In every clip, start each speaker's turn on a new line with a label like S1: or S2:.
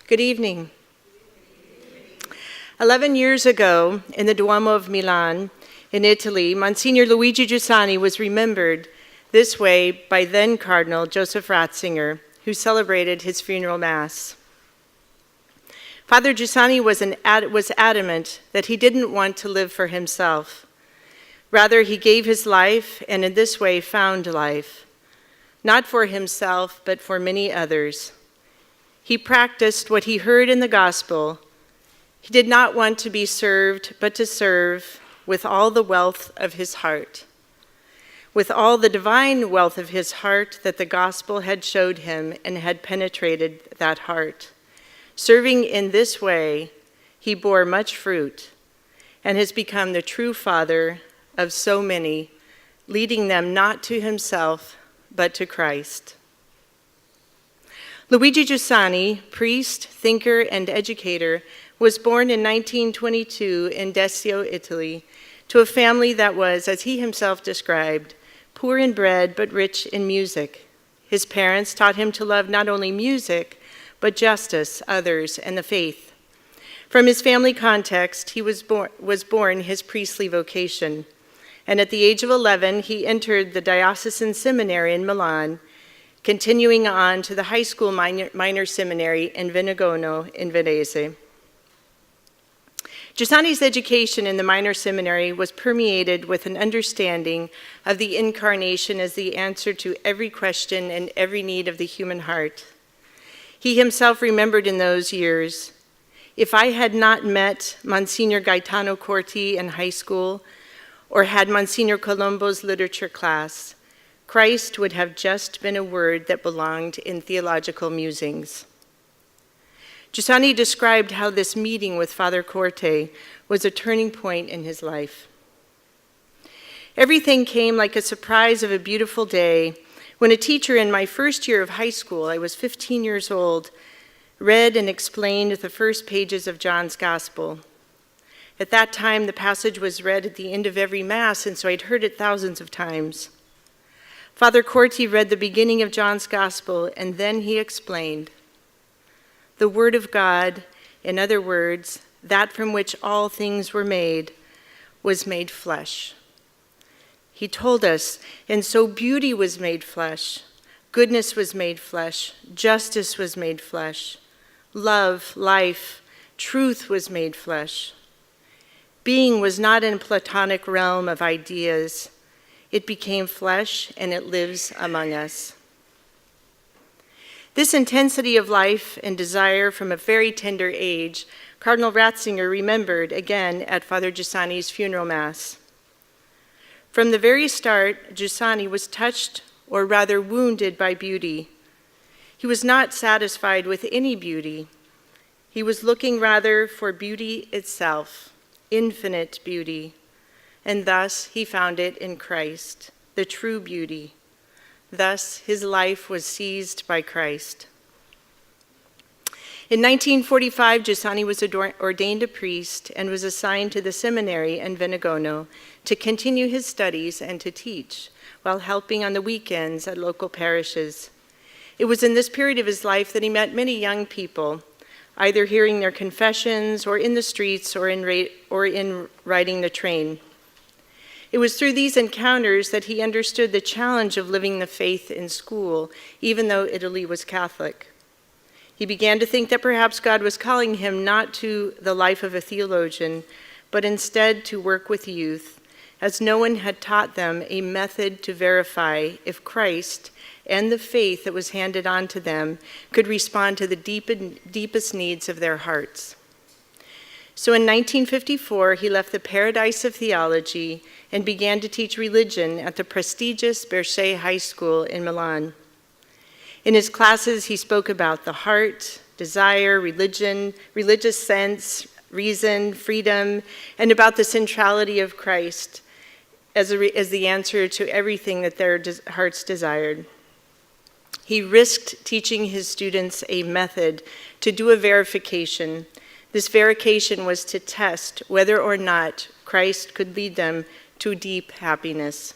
S1: Good evening. 11 years ago, in the Duomo of Milan, in Italy, Monsignor Luigi Giussani was remembered this way by then Cardinal Joseph Ratzinger, who celebrated his funeral mass. Father Giussani was adamant that he didn't want to live for himself. Rather, he gave his life and in this way found life, not for himself, but for many others. He practiced what he heard in the gospel. He did not want to be served, but to serve with all the wealth of his heart, with all the divine wealth of his heart that the gospel had showed him and had penetrated that heart. Serving in this way, he bore much fruit and has become the true father of so many, leading them not to himself, but to Christ. Luigi Giussani, priest, thinker, and educator, was born in 1922 in Desio, Italy, to a family that was, as he himself described, poor in bread but rich in music. His parents taught him to love not only music, but justice, others, and the faith. From his family context, he was born his priestly vocation, and at the age of 11, he entered the diocesan seminary in Milan, continuing on to the high school minor seminary in Venegono in Varese. Giussani's education in the minor seminary was permeated with an understanding of the incarnation as the answer to every question and every need of the human heart. He himself remembered in those years, "If I had not met Monsignor Gaetano Corti in high school or had Monsignor Colombo's literature class, Christ would have just been a word that belonged in theological musings." Giussani described how this meeting with Father Corte was a turning point in his life. Everything came like a surprise of a beautiful day when a teacher in my first year of high school, I was 15 years old, read and explained the first pages of John's Gospel. At that time, the passage was read at the end of every Mass, and so I'd heard it thousands of times. Father Corti read the beginning of John's Gospel, and then he explained, "The Word of God, in other words, that from which all things were made, was made flesh." He told us, and so beauty was made flesh, goodness was made flesh, justice was made flesh, love, life, truth was made flesh. Being was not in a Platonic realm of ideas. It became flesh and it lives among us. This intensity of life and desire from a very tender age, Cardinal Ratzinger remembered again at Father Giussani's funeral mass. From the very start, Giussani was touched, or rather wounded, by beauty. He was not satisfied with any beauty. He was looking rather for beauty itself, infinite beauty, and thus he found it in Christ, the true beauty. Thus his life was seized by Christ. In 1945, Giussani was ordained a priest and was assigned to the seminary in Venegono to continue his studies and to teach, while helping on the weekends at local parishes. It was in this period of his life that he met many young people, either hearing their confessions or in the streets or in riding the train. It was through these encounters that he understood the challenge of living the faith in school, even though Italy was Catholic. He began to think that perhaps God was calling him not to the life of a theologian, but instead to work with youth, as no one had taught them a method to verify if Christ and the faith that was handed on to them could respond to the deepest needs of their hearts. So in 1954, he left the paradise of theology and began to teach religion at the prestigious Bercé High School in Milan. In his classes, he spoke about the heart, desire, religion, religious sense, reason, freedom, and about the centrality of Christ as the answer to everything that their hearts desired. He risked teaching his students a method to do a verification. This verification was to test whether or not Christ could lead them to deep happiness.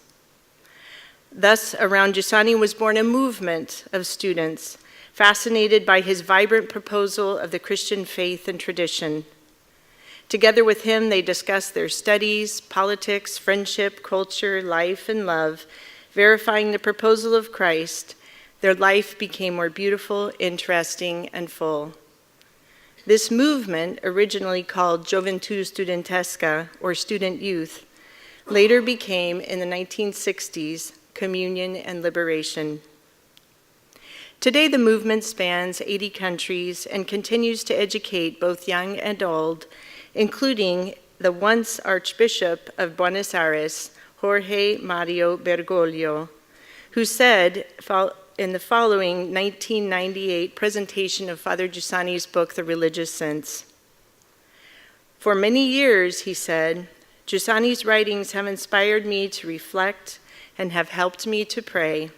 S1: Thus, around Giussani was born a movement of students fascinated by his vibrant proposal of the Christian faith and tradition. Together with him, they discussed their studies, politics, friendship, culture, life, and love. Verifying the proposal of Christ, their life became more beautiful, interesting, and full. This movement, originally called Gioventù Studentesca, or student youth, later became, in the 1960s, Communion and Liberation. Today, the movement spans 80 countries and continues to educate both young and old, including the once Archbishop of Buenos Aires, Jorge Mario Bergoglio, who said in the following 1998 presentation of Father Giussani's book, The Religious Sense. For many years, he said, Giussani's writings have inspired me to reflect and have helped me to pray.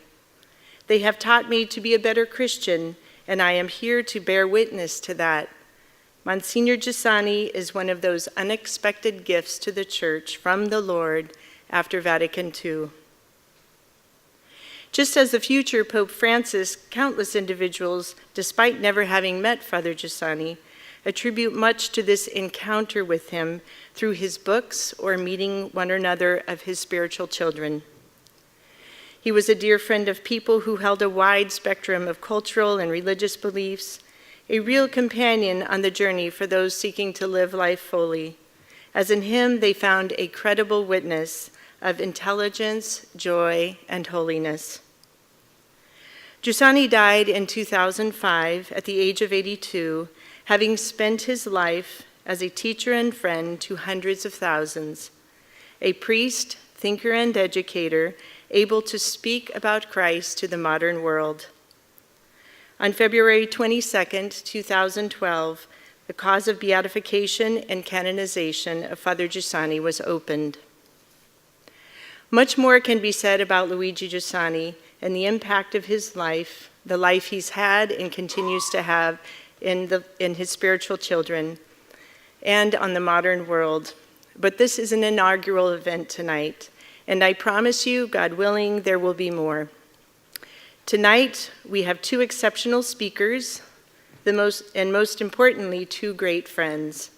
S1: They have taught me to be a better Christian, and I am here to bear witness to that. Monsignor Giussani is one of those unexpected gifts to the Church from the Lord after Vatican II. Just as the future Pope Francis, countless individuals, despite never having met Father Giussani, attribute much to this encounter with him through his books or meeting one or another of his spiritual children. He was a dear friend of people who held a wide spectrum of cultural and religious beliefs, a real companion on the journey for those seeking to live life fully, as in him they found a credible witness of intelligence, joy, and holiness. Giussani died in 2005 at the age of 82, having spent his life as a teacher and friend to hundreds of thousands, a priest, thinker, and educator, able to speak about Christ to the modern world. On February 22, 2012, the cause of beatification and canonization of Father Giussani was opened. Much more can be said about Luigi Giussani and the impact of his life, the life he's had and continues to have in his spiritual children, and on the modern world. But this is an inaugural event tonight, and I promise you, God willing, there will be more. Tonight, we have two exceptional speakers, most importantly, two great friends.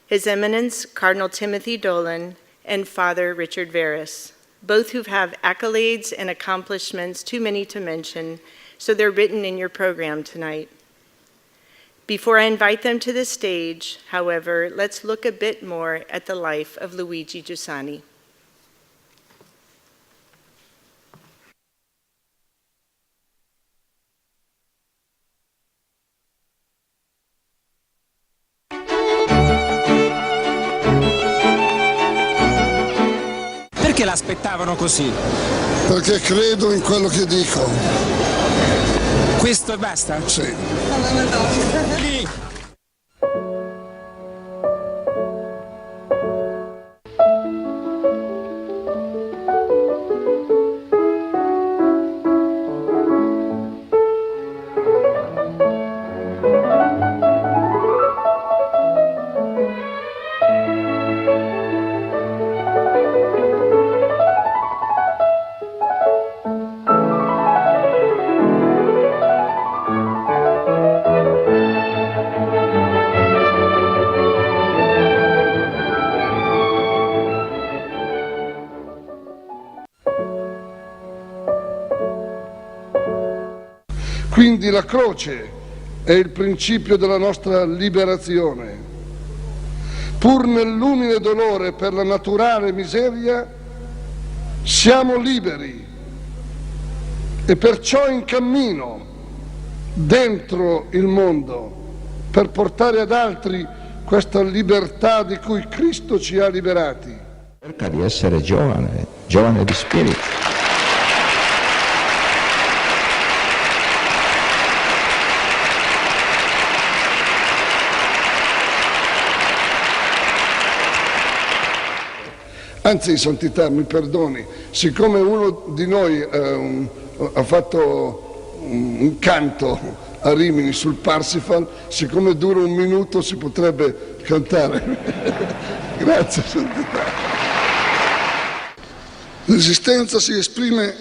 S1: His Eminence, Cardinal Timothy Dolan, and Father Richard Veras, both who have accolades and accomplishments too many to mention, so they're written in your program tonight. Before I invite them to the stage, however, let's look a bit more at the life of Luigi Giussani.
S2: Perché l'aspettavano così?
S3: Perché credo in quello che dico.
S2: Questo e basta?
S3: Sì. Quindi la croce è il principio della nostra liberazione. Pur nell'umile dolore per la naturale miseria, siamo liberi e perciò in cammino dentro il mondo per portare ad altri questa libertà di cui Cristo ci ha liberati.
S4: Cerca di essere giovane di spirito.
S3: Anzi, Santità, mi perdoni, siccome uno di noi ha fatto un canto a Rimini sul Parsifal, siccome dura 1 minuto si potrebbe cantare. Grazie, Santità. L'esistenza si esprime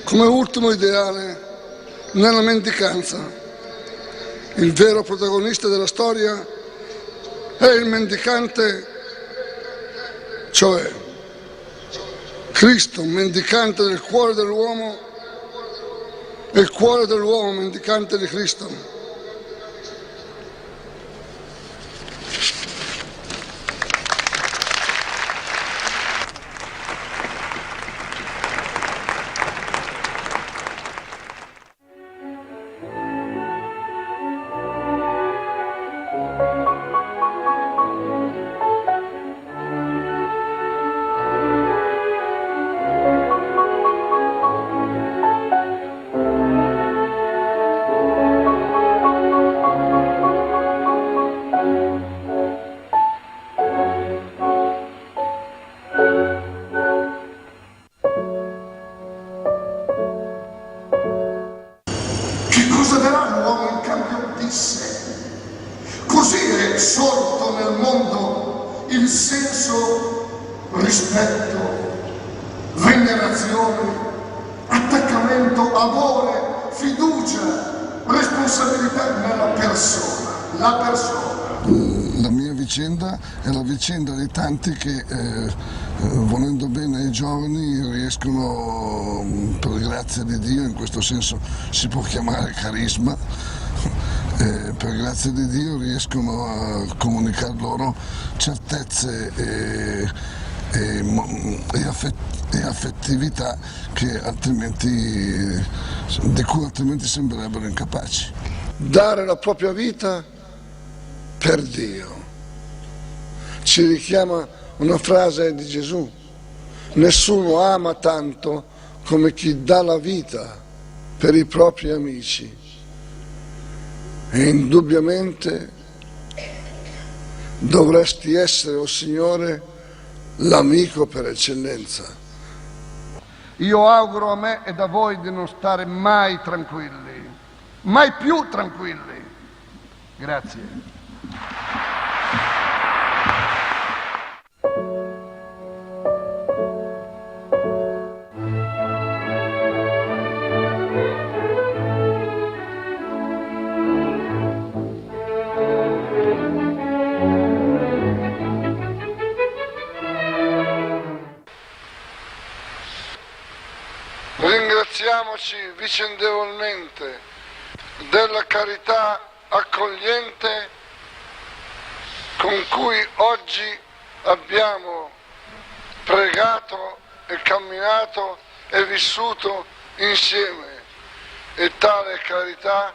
S3: come ultimo ideale nella mendicanza. Il vero protagonista della storia è il mendicante, cioè Cristo, mendicante del cuore dell'uomo, e il cuore dell'uomo mendicante di Cristo.
S5: Cosa darà l'uomo in cambio di sé? Così è sorto nel mondo il senso rispetto, venerazione, attaccamento, amore, fiducia, responsabilità nella persona, la persona.
S3: La mia vicenda è la vicenda di tanti che, volendo bene ai giovani, riescono, per grazia di Dio, in questo senso si può chiamare carisma, per grazia di Dio riescono a comunicare loro certezze e affettività che di cui altrimenti sembrerebbero incapaci. Dare la propria vita per Dio. Ci richiama una frase di Gesù: nessuno ama tanto come chi dà la vita per i propri amici. E indubbiamente dovresti essere, o Signore, l'amico per eccellenza. Io auguro a me ed a voi di non stare mai tranquilli, mai più tranquilli. Grazie. Ringraziamoci vicendevolmente della carità accogliente con cui oggi abbiamo pregato e camminato e vissuto insieme, e tale carità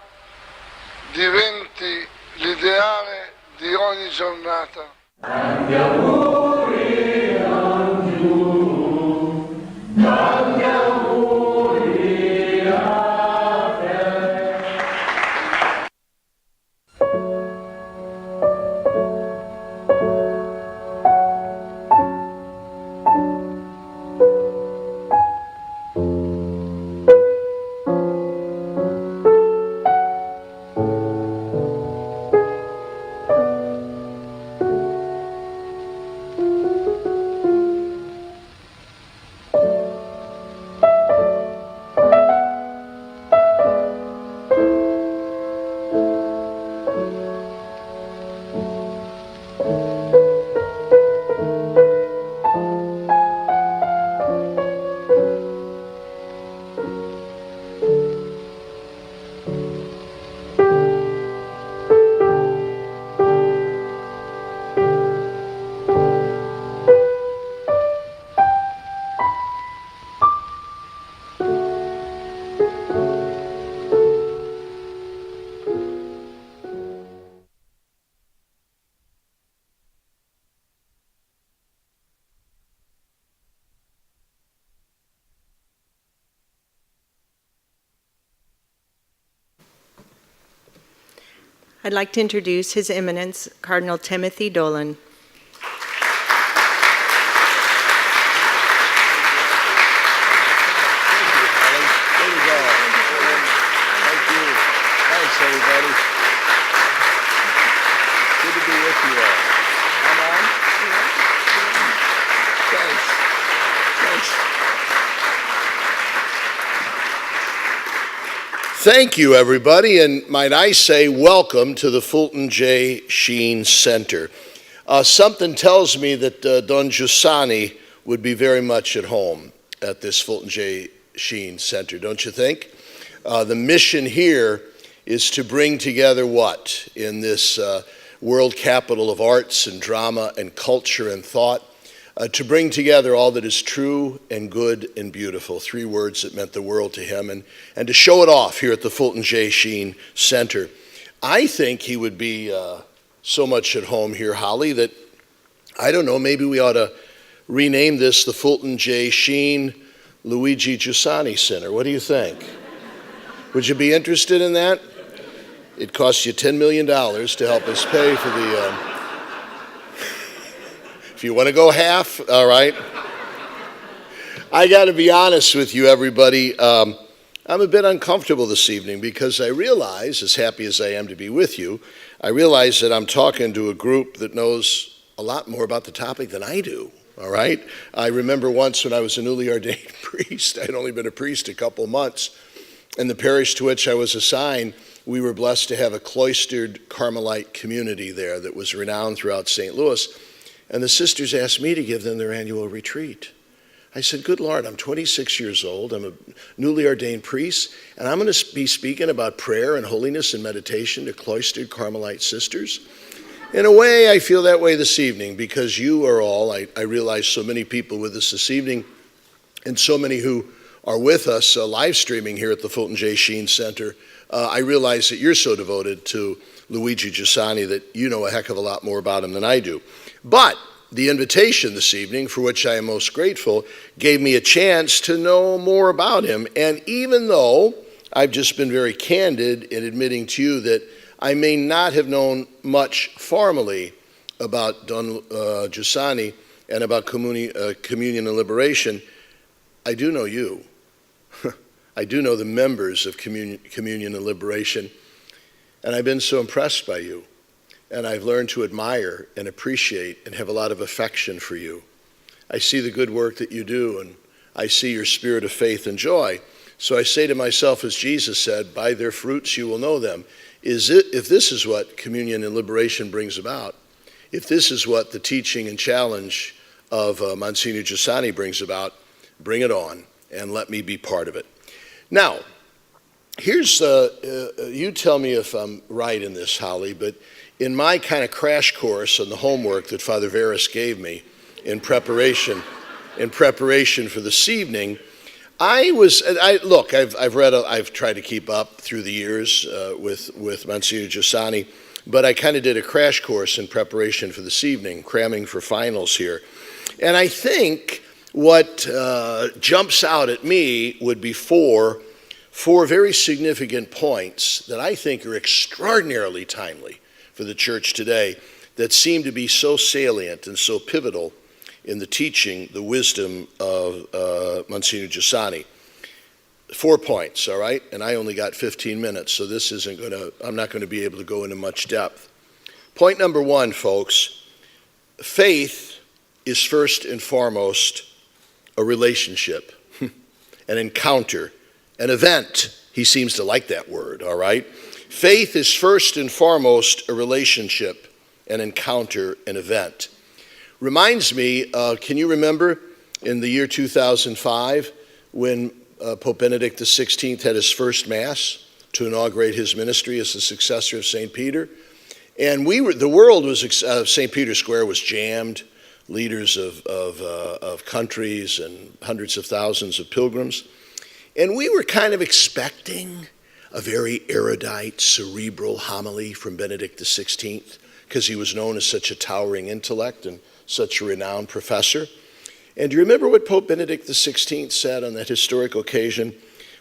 S3: diventi l'ideale di ogni giornata. Tanti auguri a Giù, tanti auguri a te.
S1: I'd like to introduce His Eminence, Cardinal Timothy Dolan.
S6: thank you, everybody, and might I say welcome to the Fulton J. Sheen Center. Something tells me that Don Giussani would be very much at home at this Fulton J. Sheen Center, don't you think? The mission here is to bring together what in this world capital of arts and drama and culture and thought, to bring together all that is true and good and beautiful, 3 words that meant the world to him, and to show it off here at the Fulton J. Sheen Center. I think he would be so much at home here, Holly, that, I don't know, maybe we ought to rename this the Fulton J. Sheen Luigi Giussani Center. What do you think? Would you be interested in that? It costs you $10 million to help us pay for the... If you want to go half, all right. I got to be honest with you, everybody. I'm a bit uncomfortable this evening because I realize, as happy as I am to be with you, I realize that I'm talking to a group that knows a lot more about the topic than I do, all right? I remember once when I was a newly ordained priest, I'd only been a priest a couple months, and the parish to which I was assigned, we were blessed to have a cloistered Carmelite community there that was renowned throughout St. Louis. And the sisters asked me to give them their annual retreat. I said, good Lord, I'm 26 years old, I'm a newly ordained priest, and I'm going to be speaking about prayer and holiness and meditation to cloistered Carmelite sisters? In a way, I feel that way this evening because you are all, I realize so many people with us this evening, and so many who are with us live streaming here at the Fulton J. Sheen Center. I realize that you're so devoted to Luigi Giussani that you know a heck of a lot more about him than I do. But the invitation this evening, for which I am most grateful, gave me a chance to know more about him. And even though I've just been very candid in admitting to you that I may not have known much formally about Don Giussani and about communion and liberation, I do know you. I do know the members of communion and liberation, and I've been so impressed by you. And I've learned to admire and appreciate and have a lot of affection for you. I see the good work that you do, and I see your spirit of faith and joy. So I say to myself, as Jesus said, by their fruits you will know them. If this is what communion and liberation brings about, if this is what the teaching and challenge of Monsignor Giussani brings about, bring it on and let me be part of it. Now, here's, you tell me if I'm right in this, Holly, but in my kind of crash course on the homework that Father Veras gave me in preparation for this evening, I've tried to keep up through the years with Monsignor Giussani, but I kind of did a crash course in preparation for this evening, cramming for finals here. And I think what jumps out at me would be four very significant points that I think are extraordinarily timely for the church today that seem to be so salient and so pivotal in the teaching, the wisdom of Monsignor Giussani. 4 points, all right? And I only got 15 minutes, so this isn't going to, I'm not going to be able to go into much depth. Point number 1, folks, faith is first and foremost a relationship, an encounter, an event. He seems to like that word, all right? Faith is first and foremost a relationship, an encounter, an event. Reminds me, can you remember in the year 2005 when Pope Benedict XVI had his first Mass to inaugurate his ministry as the successor of St. Peter? And the world was, St. Peter's Square was jammed, leaders of countries and hundreds of thousands of pilgrims. And we were kind of expecting a very erudite, cerebral homily from Benedict XVI, because he was known as such a towering intellect and such a renowned professor. And do you remember what Pope Benedict XVI said on that historic occasion?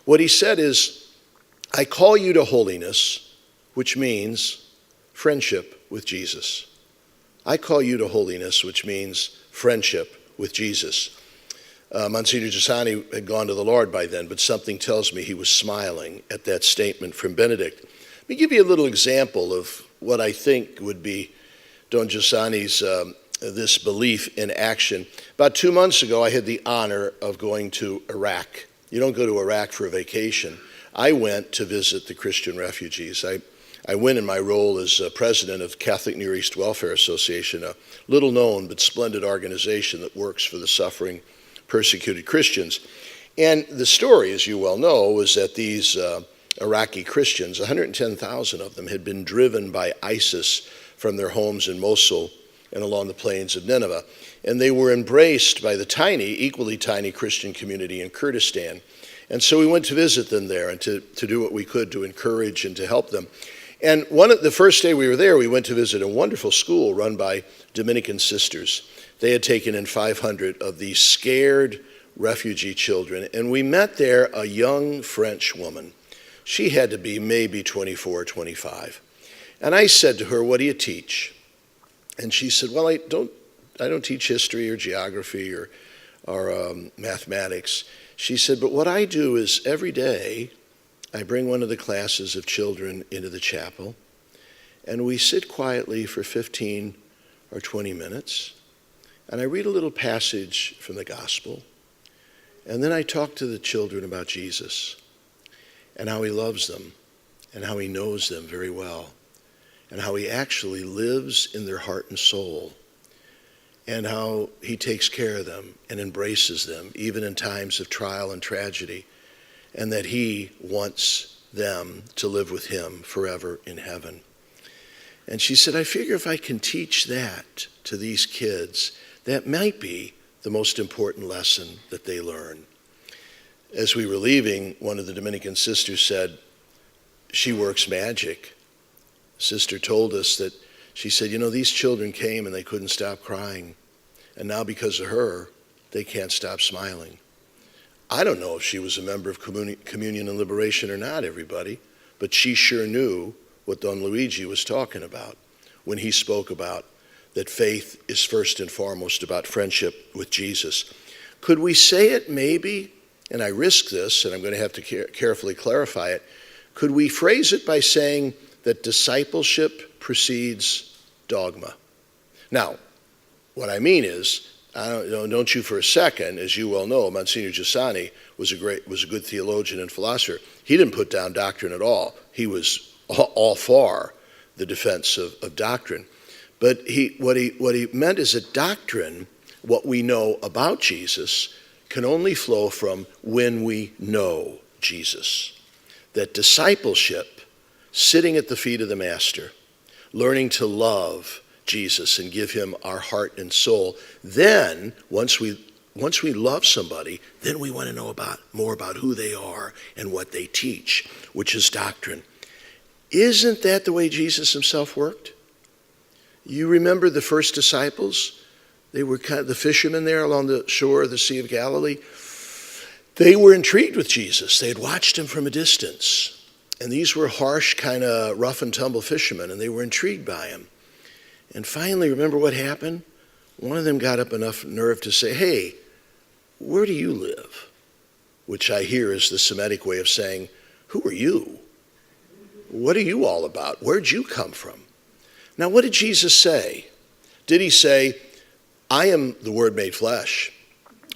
S6: What he said is, I call you to holiness, which means friendship with Jesus. I call you to holiness, which means friendship with Jesus. Monsignor Giussani had gone to the Lord by then, but something tells me he was smiling at that statement from Benedict. Let me give you a little example of what I think would be Don Giussani's this belief in action. About 2 months ago, I had the honor of going to Iraq. You don't go to Iraq for a vacation. I went to visit the Christian refugees. I went in my role as president of Catholic Near East Welfare Association, a little known but splendid organization that works for the suffering, persecuted Christians. And the story, as you well know, was that these Iraqi Christians, 110,000 of them, had been driven by ISIS from their homes in Mosul and along the plains of Nineveh. And they were embraced by the equally tiny Christian community in Kurdistan. And so we went to visit them there and to do what we could to encourage and to help them. And the first day we were there, we went to visit a wonderful school run by Dominican sisters. They had taken in 500 of these scared refugee children. And we met there a young French woman. She had to be maybe 24 or 25. And I said to her, "What do you teach?" And she said, "Well, I don't teach history or geography or mathematics." She said, "But what I do is every day I bring one of the classes of children into the chapel, and we sit quietly for 15 or 20 minutes, and I read a little passage from the gospel, and then I talk to the children about Jesus and how he loves them and how he knows them very well and how he actually lives in their heart and soul and how he takes care of them and embraces them even in times of trial and tragedy, and that he wants them to live with him forever in heaven." And she said, "I figure if I can teach that to these kids, that might be the most important lesson that they learn." As we were leaving, one of the Dominican sisters said, "She works magic." Sister told us that she said, "These children came and they couldn't stop crying. And now because of her, they can't stop smiling." I don't know if she was a member of Communion and Liberation or not, everybody, but she sure knew what Don Luigi was talking about when he spoke about that faith is first and foremost about friendship with Jesus. Could we say it maybe, and I risk this, and I'm going to have to carefully clarify it, could we phrase it by saying that discipleship precedes dogma? Now, what I mean is, don't you for a second, as you well know, Monsignor Giussani was a good theologian and philosopher. He didn't put down doctrine at all. He was all for the defense of doctrine. But what he meant is that doctrine, what we know about Jesus, can only flow from when we know Jesus. That discipleship, sitting at the feet of the Master, learning to love Jesus and give him our heart and soul, then once we love somebody, then we want to know more about who they are and what they teach, which is doctrine. Isn't that the way Jesus himself worked? You remember the first disciples? They were kind of the fishermen there along the shore of the Sea of Galilee. They were intrigued with Jesus. They had watched him from a distance. And these were harsh, kind of rough and tumble fishermen, and they were intrigued by him. And finally, remember what happened? One of them got up enough nerve to say, "Hey, where do you live?" Which I hear is the Semitic way of saying, "Who are you? What are you all about? Where'd you come from?" Now, what did Jesus say? Did he say, "I am the Word made flesh.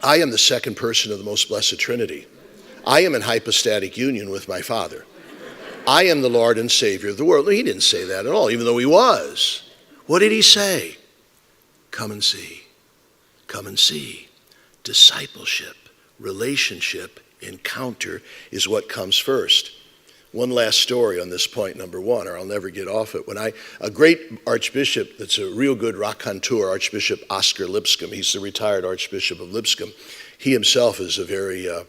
S6: I am the second person of the most blessed Trinity. I am in hypostatic union with my Father. I am the Lord and Savior of the world"? He didn't say that at all, even though he was. What did he say? Come and see. Come and see. Discipleship, relationship, encounter is what comes first. One last story on this point, number one, or I'll never get off it. When a great archbishop that's a real good raconteur, Archbishop Oscar Lipscomb, he's the retired Archbishop of Lipscomb. He himself is a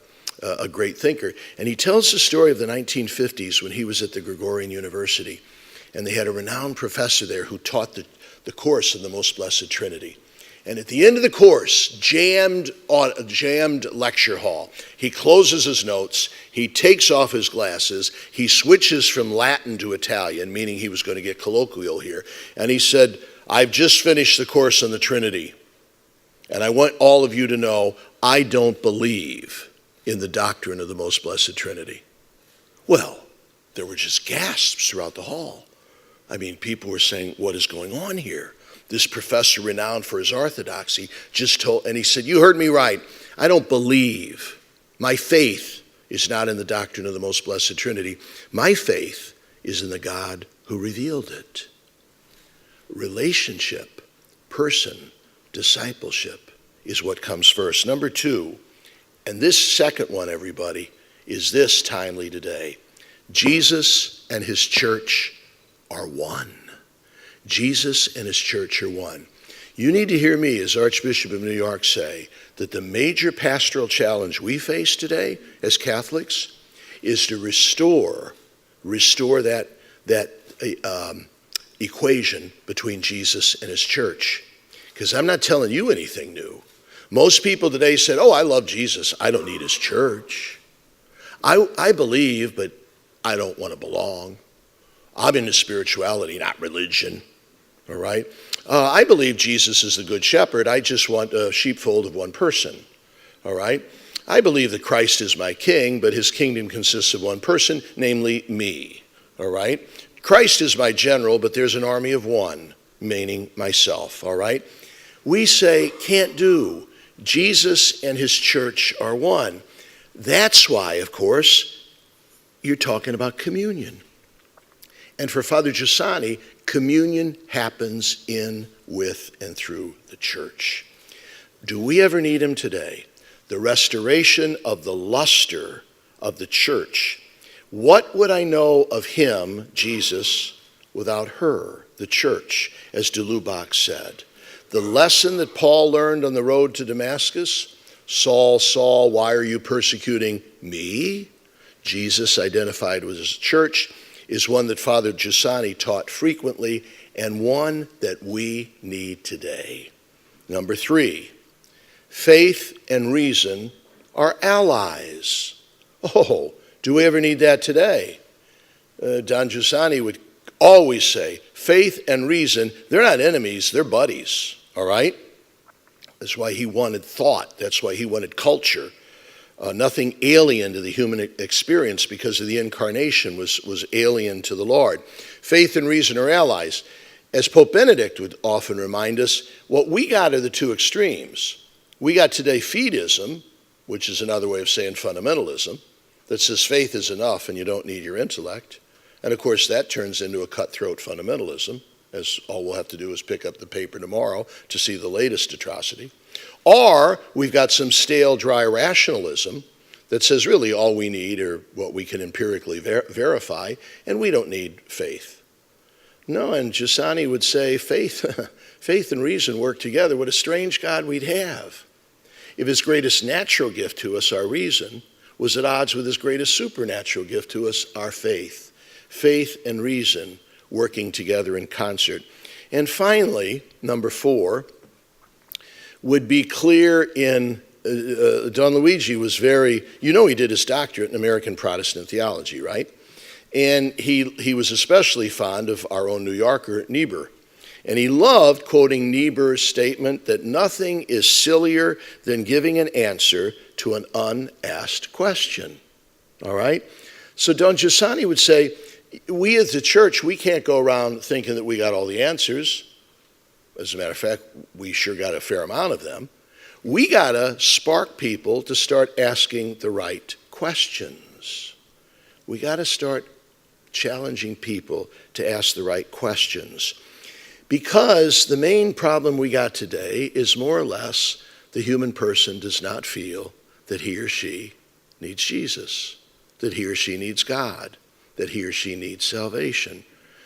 S6: great thinker. And he tells the story of the 1950s when he was at the Gregorian University. And they had a renowned professor there who taught the course in the Most Blessed Trinity. And at the end of the course, jammed lecture hall, he closes his notes, he takes off his glasses, he switches from Latin to Italian, meaning he was going to get colloquial here, and he said, "I've just finished the course on the Trinity, and I want all of you to know I don't believe in the doctrine of the Most Blessed Trinity." Well, there were just gasps throughout the hall. I mean, people were saying, "What is going on here?" This professor, renowned for his orthodoxy, just told, and he said, "You heard me right. I don't believe. My faith is not in the doctrine of the most blessed Trinity. My faith is in the God who revealed it. Relationship, person, discipleship is what comes first. Number two, and this second one, everybody, is this timely today. Jesus and his church are one. Jesus and his church are one. You need to hear me as Archbishop of New York say that the major pastoral challenge we face today as Catholics is to restore that equation between Jesus and his church. Because I'm not telling you anything new. Most people today said, oh, I love Jesus. I don't need his church. I believe, but I don't want to belong. I'm into spirituality, not religion. All right? I believe Jesus is the good shepherd. I just want a sheepfold of one person. All right? I believe that Christ is my king, but his kingdom consists of one person, namely me. All right? Christ is my general, but there's an army of one, meaning myself. All right? We say, can't do. Jesus and his church are one. That's why, of course, you're talking about communion. And for Father Giussani, communion happens in, with, and through the church. Do we ever need him today? The restoration of the luster of the church. What would I know of him, Jesus, without her, the church, as de Lubac said? The lesson that Paul learned on the road to Damascus, Saul, Saul, why are you persecuting me? Jesus identified with his church, is one that Father Giussani taught frequently and one that we need today. Number three, faith and reason are allies. Oh, do we ever need that today? Don Giussani would always say, faith and reason, they're not enemies, they're buddies, all right? That's why he wanted thought. That's why he wanted culture. Nothing alien to the human experience because of the incarnation was alien to the Lord. Faith and reason are allies. As Pope Benedict would often remind us, what we got are the two extremes. We got today Fedism, which is another way of saying fundamentalism, that says faith is enough and you don't need your intellect. And of course that turns into a cutthroat fundamentalism, as all we'll have to do is pick up the paper tomorrow to see the latest atrocity. Or we've got some stale, dry rationalism that says really all we need are what we can empirically verify, and we don't need faith. No, and Giussani would say faith and reason work together. What a strange God we'd have if his greatest natural gift to us, our reason, was at odds with his greatest supernatural gift to us, our faith. Faith and reason working together in concert. And finally, number four, would be clear in, Don Luigi was very, he did his doctorate in American Protestant theology, right? And he was especially fond of our own New Yorker, Niebuhr. And he loved quoting Niebuhr's statement that nothing is sillier than giving an answer to an unasked question, all right? So Don Giussani would say, we as the church, we can't go around thinking that we got all the answers. As a matter of fact, we sure got a fair amount of them. We got to spark people to start asking the right questions. We got to start challenging people to ask the right questions. Because the main problem we got today is more or less the human person does not feel that he or she needs Jesus, that he or she needs God, that he or she needs salvation.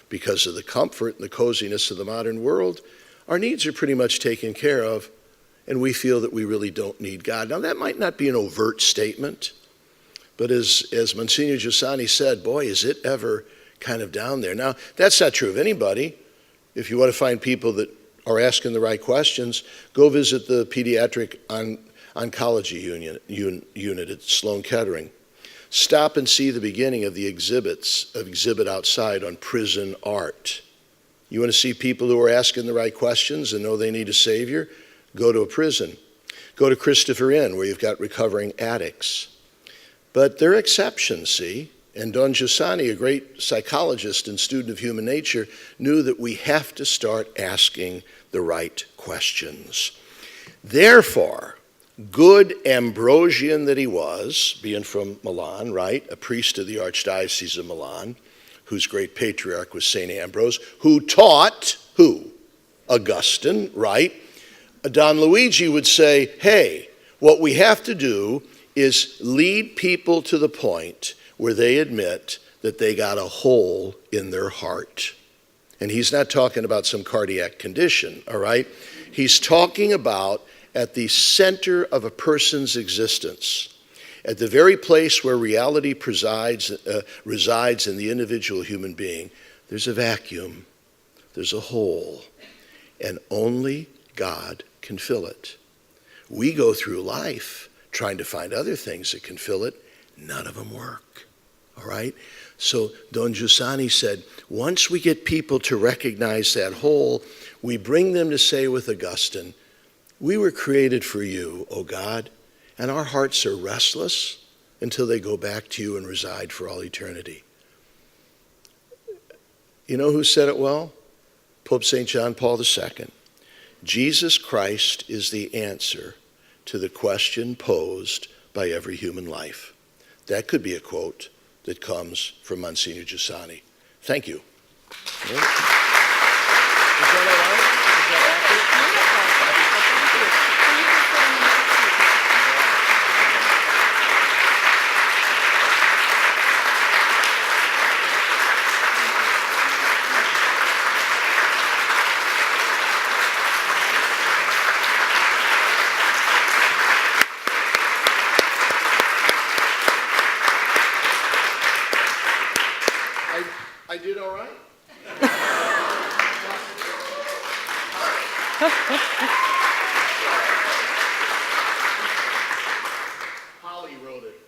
S6: Because of the comfort and the coziness of the modern world, our needs are pretty much taken care of, and we feel that we really don't need God. Now, that might not be an overt statement, but as Monsignor Giussani said, boy, is it ever kind of down there. Now, that's not true of anybody. If you want to find people that are asking the right questions, go visit the pediatric oncology unit at Sloan Kettering. Stop and see the beginning of the exhibit outside on prison art. You want to see people who are asking the right questions and know they need a savior? Go to a prison. Go to Christopher Inn, where you've got recovering addicts. But there are exceptions, see? And Don Giussani, a great psychologist and student of human nature, knew that we have to start asking the right questions. Therefore, good Ambrosian that he was, being from Milan, right? A priest of the Archdiocese of Milan, whose great patriarch was St. Ambrose, who taught, who? Augustine, right? Don Luigi would say, hey, what we have to do is lead people to the point where they admit that they got a hole in their heart. And he's not talking about some cardiac condition, all right? He's talking about at the center of a person's existence, at the very place where reality resides in the individual human being, there's a vacuum, there's a hole, and only God can fill it. We go through life trying to find other things that can fill it. None of them work, all right? So Don Giussani said, once we get people to recognize that hole, we bring them to say with Augustine, we were created for you, O God, and our hearts are restless until they go back to you and reside for all eternity. You know who said it well? Pope St. John Paul II. Jesus Christ is the answer to the question posed by every human life. That could be a quote that comes from Monsignor Giussani. Thank you. Is that all right? Is that accurate? I did all right? Holly wrote it.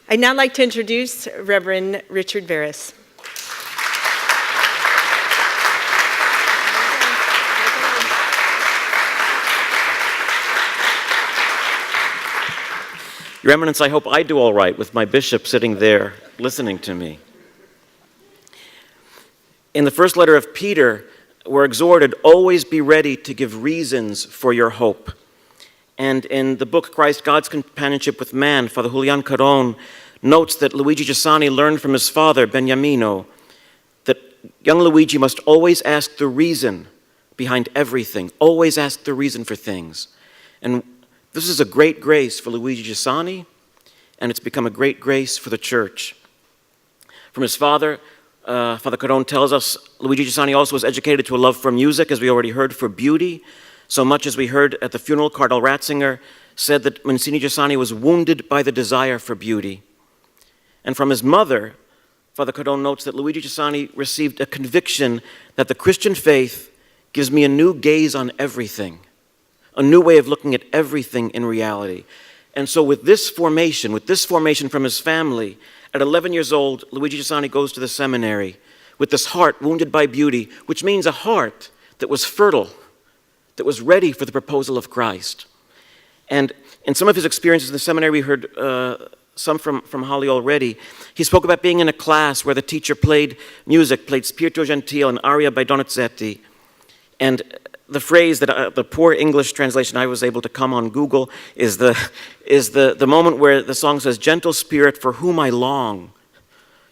S1: I'd now like to introduce Reverend Richard Veras.
S7: Your Eminence, I hope I do all right with my bishop sitting there listening to me. In the first letter of Peter, we're exhorted, always be ready to give reasons for your hope. And in the book, Christ, God's Companionship with Man, Father Julian Caron notes that Luigi Giussani learned from his father, Beniamino, that young Luigi must always ask the reason behind everything, always ask the reason for things. And this is a great grace for Luigi Giussani, and it's become a great grace for the church. From his father, Father Caron tells us, Luigi Giussani also was educated to a love for music, as we already heard, for beauty, so much as we heard at the funeral, Cardinal Ratzinger said that Monsignor Giussani was wounded by the desire for beauty. And from his mother, Father Caron notes that Luigi Giussani received a conviction that the Christian faith gives me a new gaze on everything, a new way of looking at everything in reality. And so with this formation from his family, at 11 years old, Luigi Giussani goes to the seminary with this heart wounded by beauty, which means a heart that was fertile, that was ready for the proposal of Christ. And in some of his experiences in the seminary, we heard some from Holly already. He spoke about being in a class where the teacher played music, played Spirito Gentile, an aria by Donizetti. And the phrase that the poor English translation I was able to come on Google is the moment where the song says, "Gentle spirit for whom I long,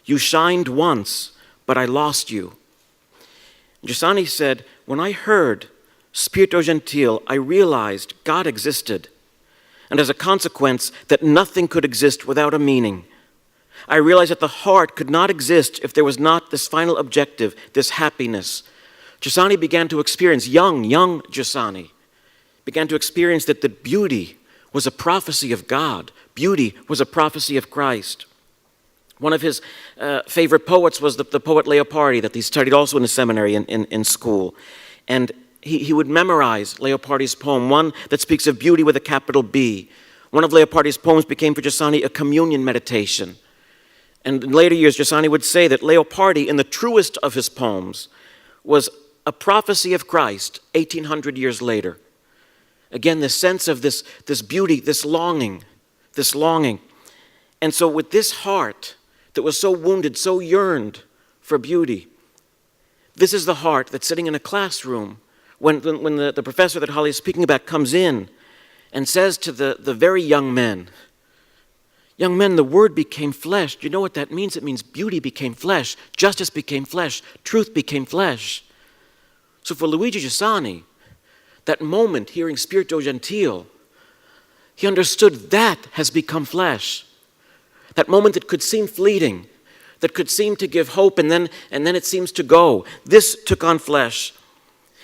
S7: you shined once, but I lost you." Giussani said, when I heard Spirito Gentile, I realized God existed, and as a consequence that nothing could exist without a meaning. I realized that the heart could not exist if there was not this final objective, this happiness. Giussani began to experience, young Giussani, began to experience that the beauty was a prophecy of God. Beauty was a prophecy of Christ. One of his favorite poets was the poet Leopardi, that he studied also in the seminary in school. And he would memorize Leopardi's poem, one that speaks of beauty with a capital B. One of Leopardi's poems became for Giussani a communion meditation. And in later years, Giussani would say that Leopardi, in the truest of his poems, was a prophecy of Christ 1,800 years later. Again, the sense of this beauty, this longing. And so with this heart that was so wounded, so yearned for beauty, this is the heart that's sitting in a classroom when the professor that Holly is speaking about comes in and says to the very young men, the Word became flesh. Do you know what that means? It means beauty became flesh, justice became flesh, truth became flesh. So for Luigi Giussani, that moment hearing Spirito Gentile, he understood that has become flesh. That moment that could seem fleeting, that could seem to give hope and then it seems to go. This took on flesh.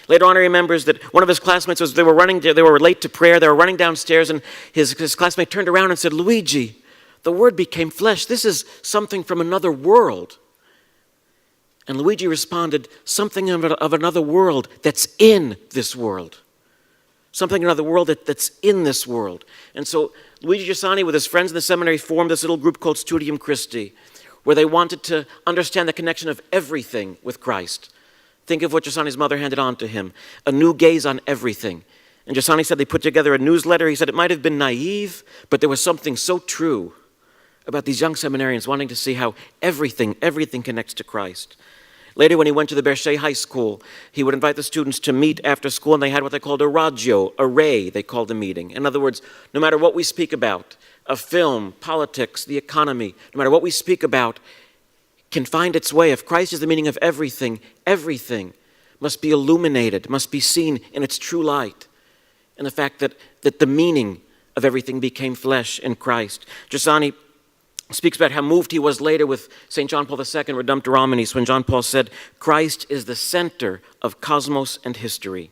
S7: Later on, he remembers that one of his classmates they were late to prayer, they were running downstairs, and his classmate turned around and said, "Luigi, the Word became flesh. This is something from another world." And Luigi responded, "Something of another world that's in this world. Something of another world that's in this world." And so Luigi Giussani, with his friends in the seminary, formed this little group called Studium Christi, where they wanted to understand the connection of everything with Christ. Think of what Giussani's mother handed on to him, a new gaze on everything. And Giussani said they put together a newsletter. He said it might have been naive, but there was something so true about these young seminarians wanting to see how everything connects to Christ. Later, when he went to the Berchet High School, he would invite the students to meet after school, and they had what they called a raggio, a ray, they called the meeting. In other words, no matter what we speak about, a film, politics, the economy, no matter what we speak about, can find its way. If Christ is the meaning of everything, everything must be illuminated, must be seen in its true light, and the fact that the meaning of everything became flesh in Christ. Giussani speaks about how moved he was later with St. John Paul II, Redemptor Hominis, when John Paul said, "Christ is the center of cosmos and history."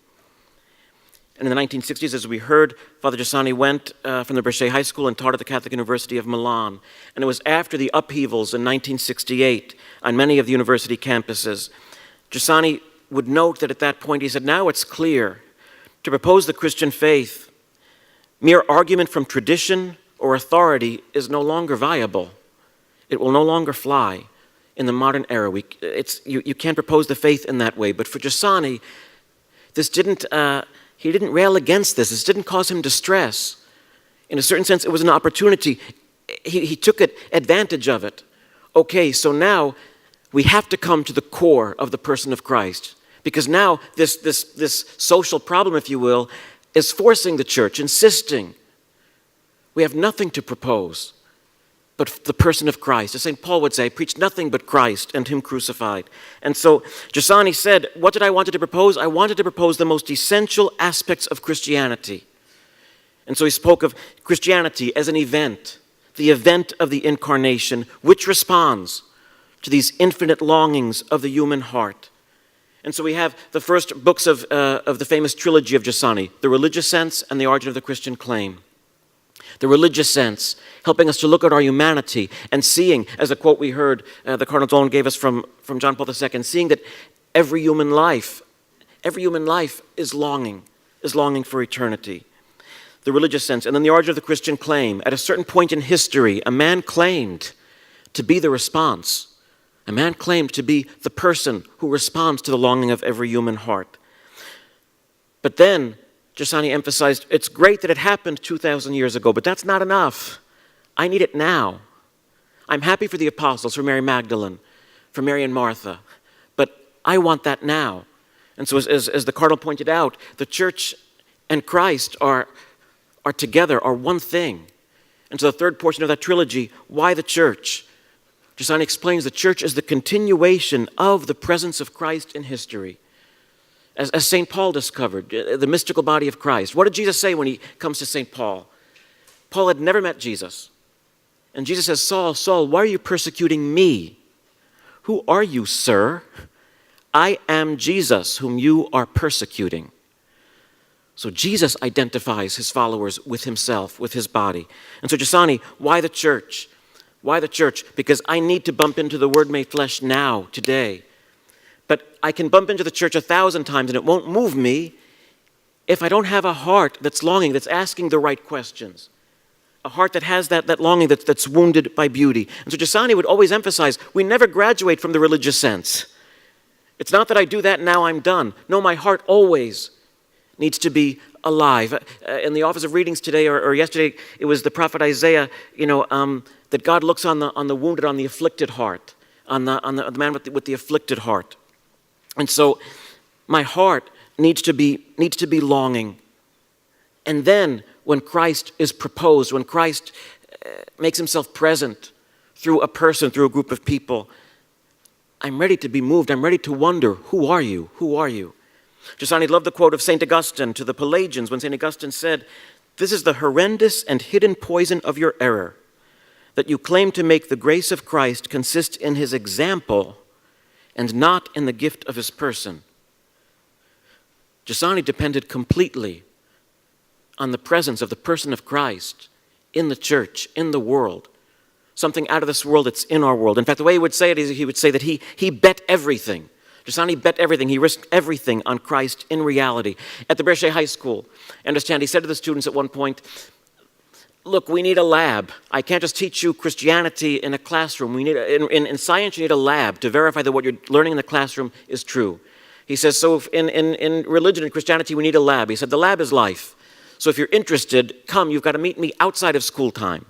S7: And in the 1960s, as we heard, Father Giussani went from the Berchet High School and taught at the Catholic University of Milan. And it was after the upheavals in 1968 on many of the university campuses. Giussani would note that at that point, he said, "Now it's clear, to propose the Christian faith, mere argument from tradition or authority is no longer viable. It will no longer fly in the modern era. You can't propose the faith in that way." But for Giussani, he didn't rail against this. This didn't cause him distress. In a certain sense, it was an opportunity. He took advantage of it. Okay, so now we have to come to the core of the person of Christ, because now this social problem, if you will, is forcing the church, insisting we have nothing to propose but the person of Christ. As St. Paul would say, preach nothing but Christ and Him crucified. And so Giussani said, what did I want to propose? I wanted to propose the most essential aspects of Christianity. And so he spoke of Christianity as an event, the event of the incarnation, which responds to these infinite longings of the human heart. And so we have the first books of the famous trilogy of Giussani, The Religious Sense and The Origin of the Christian Claim. The religious sense, helping us to look at our humanity and seeing, as a quote we heard, the Cardinal Dolan gave us from John Paul II, seeing that every human life is longing for eternity. The religious sense. And then the origin of the Christian claim. At a certain point in history, a man claimed to be the response. A man claimed to be the person who responds to the longing of every human heart. But then Giussani emphasized, it's great that it happened 2,000 years ago, but that's not enough. I need it now. I'm happy for the apostles, for Mary Magdalene, for Mary and Martha, but I want that now. And so as the Cardinal pointed out, the church and Christ are together, are one thing. And so the third portion of that trilogy, why the church? Giussani explains the church is the continuation of the presence of Christ in history. As St. Paul discovered, the mystical body of Christ. What did Jesus say when he comes to St. Paul? Paul had never met Jesus. And Jesus says, Saul, Saul, why are you persecuting me? Who are you, sir? I am Jesus, whom you are persecuting. So Jesus identifies his followers with himself, with his body. And so Giussani, why the church? Why the church? Because I need to bump into the Word made flesh now, today. But I can bump into the church 1,000 times and it won't move me if I don't have a heart that's longing, that's asking the right questions. A heart that has that longing that's wounded by beauty. And so Giussani would always emphasize, we never graduate from the religious sense. It's not that I do that and now I'm done. No, my heart always needs to be alive. In the Office of Readings today or yesterday, it was the prophet Isaiah, that God looks on the wounded, on the afflicted heart, on the man with the afflicted heart. And so my heart needs to be longing. And then when Christ is proposed, when Christ makes himself present through a person, through a group of people, I'm ready to be moved. I'm ready to wonder, who are you? Who are you? Giussani loved the quote of St. Augustine to the Pelagians when St. Augustine said, "This is the horrendous and hidden poison of your error, that you claim to make the grace of Christ consist in his example and not in the gift of his person." Giussani depended completely on the presence of the person of Christ in the church, in the world. Something out of this world that's in our world. In fact, the way he would say it is he would say that he bet everything. Giussani bet everything. He risked everything on Christ in reality. At the Brescia High School, I understand he said to the students at one point, "Look, we need a lab. I can't just teach you Christianity in a classroom. We need in science, you need a lab to verify that what you're learning in the classroom is true." He says, so if in religion and Christianity, we need a lab. He said, the lab is life. So if you're interested, come, you've got to meet me outside of school time.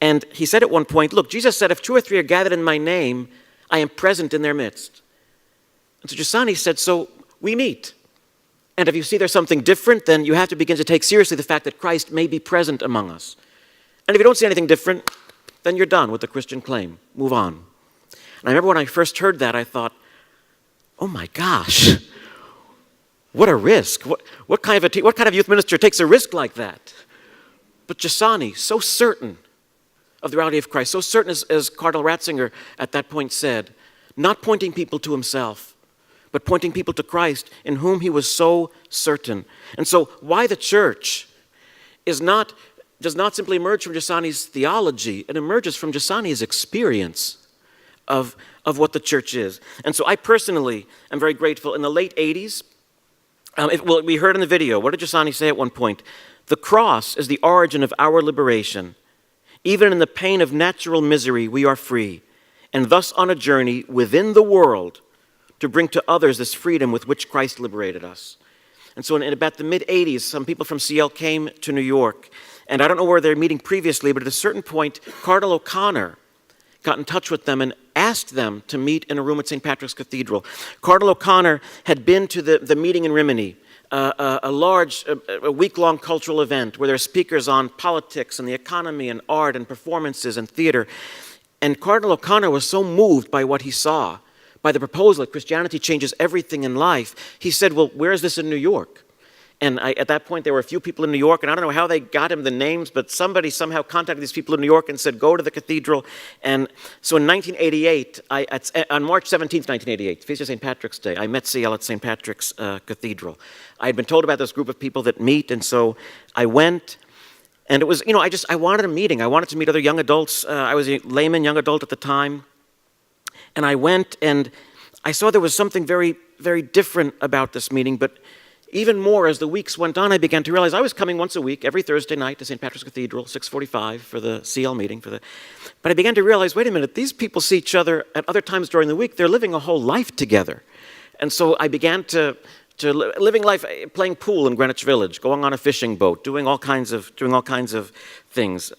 S7: And he said at one point, look, Jesus said, if 2 or 3 are gathered in my name, I am present in their midst. And so Giussani said, so we meet. And if you see there's something different, then you have to begin to take seriously the fact that Christ may be present among us. And if you don't see anything different, then you're done with the Christian claim. Move on. And I remember when I first heard that, I thought, oh my gosh, what a risk. What kind of youth minister takes a risk like that? But Giussani, so certain of the reality of Christ, so certain as Cardinal Ratzinger at that point said, not pointing people to himself, but pointing people to Christ in whom he was so certain. And so why the church does not simply emerge from Giussani's theology, it emerges from Giussani's experience of what the church is. And so I personally am very grateful. In the late 80s, we heard in the video, what did Giussani say at one point? The cross is the origin of our liberation. Even in the pain of natural misery, we are free, and thus on a journey within the world to bring to others this freedom with which Christ liberated us. And so in about the mid-80s, some people from CL came to New York, and I don't know where they're meeting previously, but at a certain point, Cardinal O'Connor got in touch with them and asked them to meet in a room at St. Patrick's Cathedral. Cardinal O'Connor had been to the meeting in Rimini, a large, week-long cultural event where there are speakers on politics and the economy and art and performances and theater. And Cardinal O'Connor was so moved by what he saw, by the proposal that Christianity changes everything in life, he said, well, where is this in New York? And at that point, there were a few people in New York, and I don't know how they got him the names, but somebody somehow contacted these people in New York and said, go to the cathedral. And so in 1988, on March 17th, 1988, feast of St. Patrick's Day, I met CL at St. Patrick's Cathedral. I had been told about this group of people that meet, and so I went, and it was, I wanted a meeting. I wanted to meet other young adults. I was a layman young adult at the time. And I went, and I saw there was something very, very different about this meeting, but even more, as the weeks went on, I began to realize I was coming once a week, every Thursday night to St. Patrick's Cathedral, 6:45 for the CL meeting. But I began to realize, wait a minute, these people see each other at other times during the week. They're living a whole life together. And so I began to living life, playing pool in Greenwich Village, going on a fishing boat, doing all kinds of things.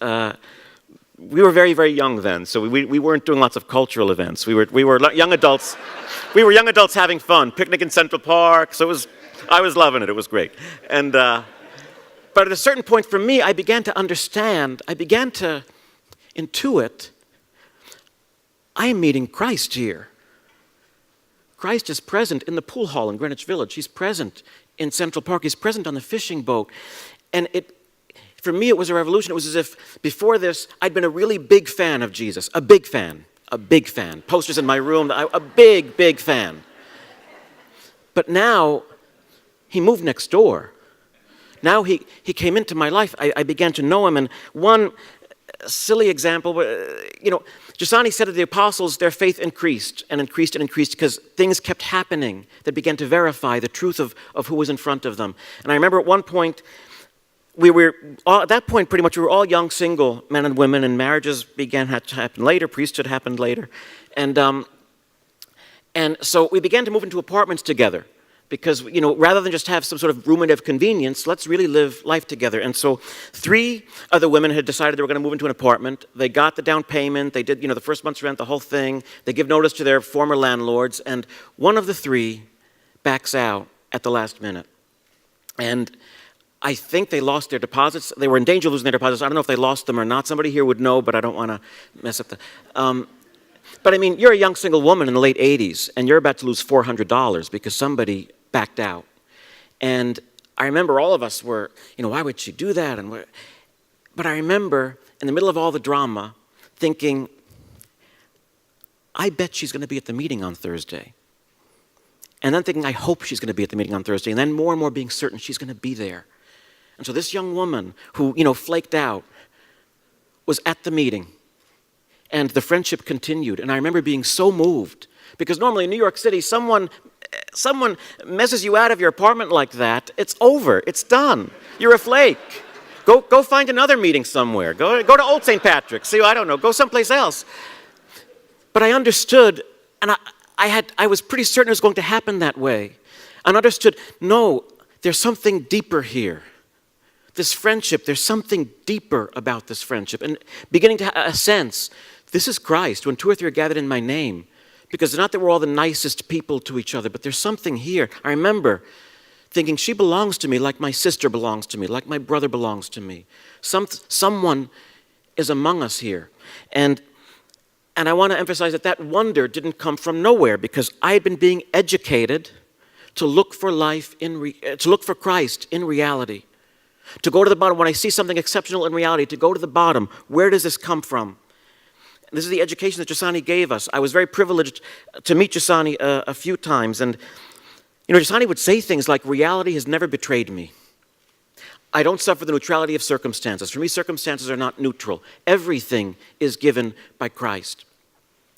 S7: We were very, very young then, so we weren't doing lots of cultural events. We were young adults. We were young adults having fun, picnic in Central Park. So I was loving it. It was great. And but at a certain point for me, I began to understand. I began to intuit. I am meeting Christ here. Christ is present in the pool hall in Greenwich Village. He's present in Central Park. He's present on the fishing boat, and for me, it was a revolution. It was as if before this, I'd been a really big fan of Jesus, a big fan. Posters in my room, a big, big fan. But now, he moved next door. Now he came into my life. I began to know him. And one silly example, Giussani said to the apostles, their faith increased and increased and increased because things kept happening that began to verify the truth of who was in front of them. And I remember at one point, at that point, pretty much, we were all young, single men and women, and marriages began to happen later, priesthood happened later. And so we began to move into apartments together because, rather than just have some sort of ruminative convenience, let's really live life together. And so 3 other women had decided they were going to move into an apartment. They got the down payment. They did, the first month's rent, the whole thing. They give notice to their former landlords, and one of the 3 backs out at the last minute. And I think they lost their deposits. They were in danger of losing their deposits. I don't know if they lost them or not. Somebody here would know, but I don't want to mess up the... but I mean, you're a young single woman in the late 80s, and you're about to lose $400 because somebody backed out. And I remember all of us were, why would she do that? But I remember, in the middle of all the drama, thinking, I bet she's going to be at the meeting on Thursday. And then thinking, I hope she's going to be at the meeting on Thursday. And then more and more being certain she's going to be there. And so this young woman who, flaked out was at the meeting. And the friendship continued. And I remember being so moved. Because normally in New York City, someone messes you out of your apartment like that, it's over. It's done. You're a flake. Go find another meeting somewhere. Go to Old St. Patrick's. See, I don't know. Go someplace else. But I understood, and I was pretty certain it was going to happen that way. And understood, no, there's something deeper here. This friendship, there's something deeper about this friendship. And beginning to have a sense, this is Christ, when two or three are gathered in my name. Because it's not that we're all the nicest people to each other, but there's something here. I remember thinking, she belongs to me like my sister belongs to me, like my brother belongs to me. Someone is among us here. And I want to emphasize that wonder didn't come from nowhere, because I had been being educated to look for life, to look for Christ in reality. To go to the bottom, when I see something exceptional in reality, to go to the bottom. Where does this come from? This is the education that Giussani gave us. I was very privileged to meet Giussani a few times. And, Giussani would say things like, reality has never betrayed me. I don't suffer the neutrality of circumstances. For me, circumstances are not neutral. Everything is given by Christ.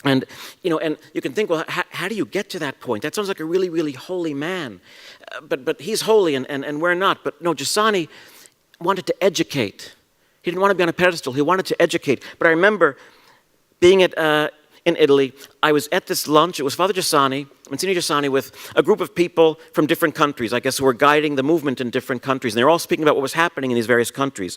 S7: And, and you can think, well, how do you get to that point? That sounds like a really, really holy man. But he's holy and we're not. But no, Giussani wanted to educate. He didn't want to be on a pedestal. He wanted to educate. But I remember being in Italy, I was at this lunch. It was Father Giussani, Monsignor Giussani, with a group of people from different countries, I guess, who were guiding the movement in different countries. And they were all speaking about what was happening in these various countries.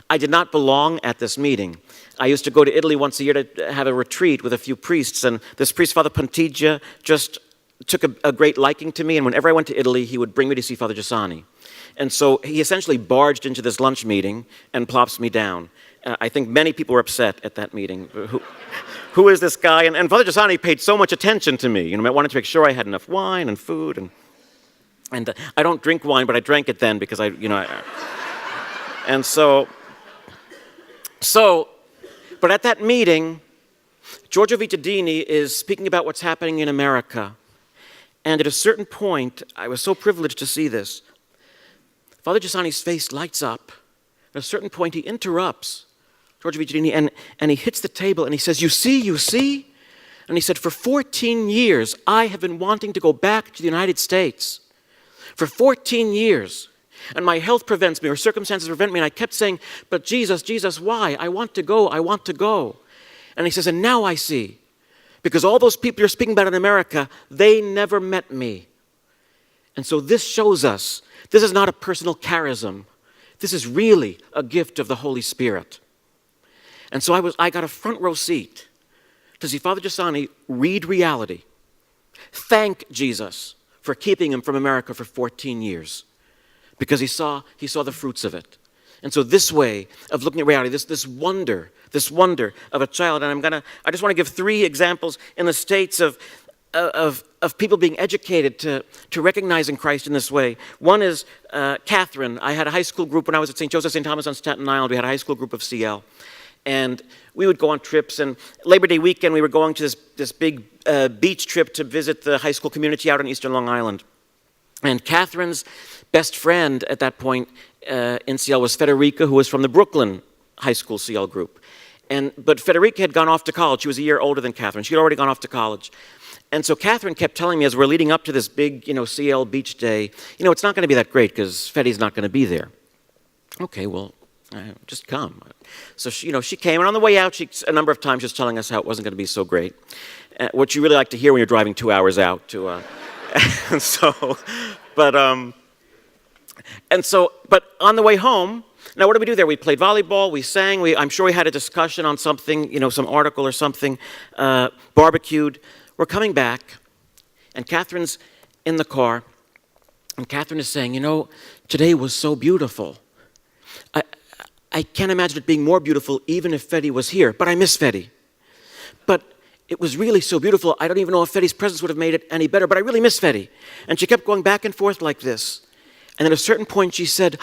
S7: I did not belong at this meeting. I used to go to Italy once a year to have a retreat with a few priests. And this priest, Father Pontigia, just took a great liking to me. And whenever I went to Italy, he would bring me to see Father Giussani. And so he essentially barged into this lunch meeting and plops me down. I think many people were upset at that meeting. Who is this guy? And Father Giussani paid so much attention to me. I wanted to make sure I had enough wine and food. And I don't drink wine, but I drank it then because and so, but at that meeting, Giorgio Vittadini is speaking about what's happening in America. And at a certain point, I was so privileged to see this. Father Giussani's face lights up. At a certain point, he interrupts Giorgio Vittadini and he hits the table and he says, you see? And he said, for 14 years, I have been wanting to go back to the United States. For 14 years. And my health prevents me, or circumstances prevent me. And I kept saying, but Jesus, why? I want to go. And he says, and now I see. Because all those people you're speaking about in America, they never met me. And so this shows us, this is not a personal charism. This is really a gift of the Holy Spirit. And so I got a front row seat to see Father Giussani read reality, thank Jesus for keeping him from America for 14 years, because he saw the fruits of it. And so this way of looking at reality, this wonder of a child, and I just want to give 3 examples in the States of people being educated to recognizing Christ in this way. One is Catherine. I had a high school group when I was at St. Joseph St. Thomas on Staten Island. We had a high school group of CL. And we would go on trips, and Labor Day weekend we were going to this big beach trip to visit the high school community out on Eastern Long Island. And Catherine's best friend at that point in CL was Federica, who was from the Brooklyn high school CL group. But Federica had gone off to college. She was a year older than Catherine. She had already gone off to college. And so Catherine kept telling me as we're leading up to this big, CL beach day, it's not going to be that great because Fede's not going to be there. Okay, well, just come. So she came, and on the way out, she a number of times just telling us how it wasn't going to be so great. What you really like to hear when you're driving 2 hours out to. But on the way home, now what did we do there? We played volleyball, we sang, I'm sure we had a discussion on something, some article or something, barbecued. We're coming back, and Catherine's in the car, And Catherine is saying, you know, today was so beautiful. I can't imagine it being more beautiful even if Fede was here, but I miss Fede. But it was really so beautiful, I don't even know if Fede's presence would have made it any better, but I really miss Fede. And she kept going back and forth like this. And at a certain point she said,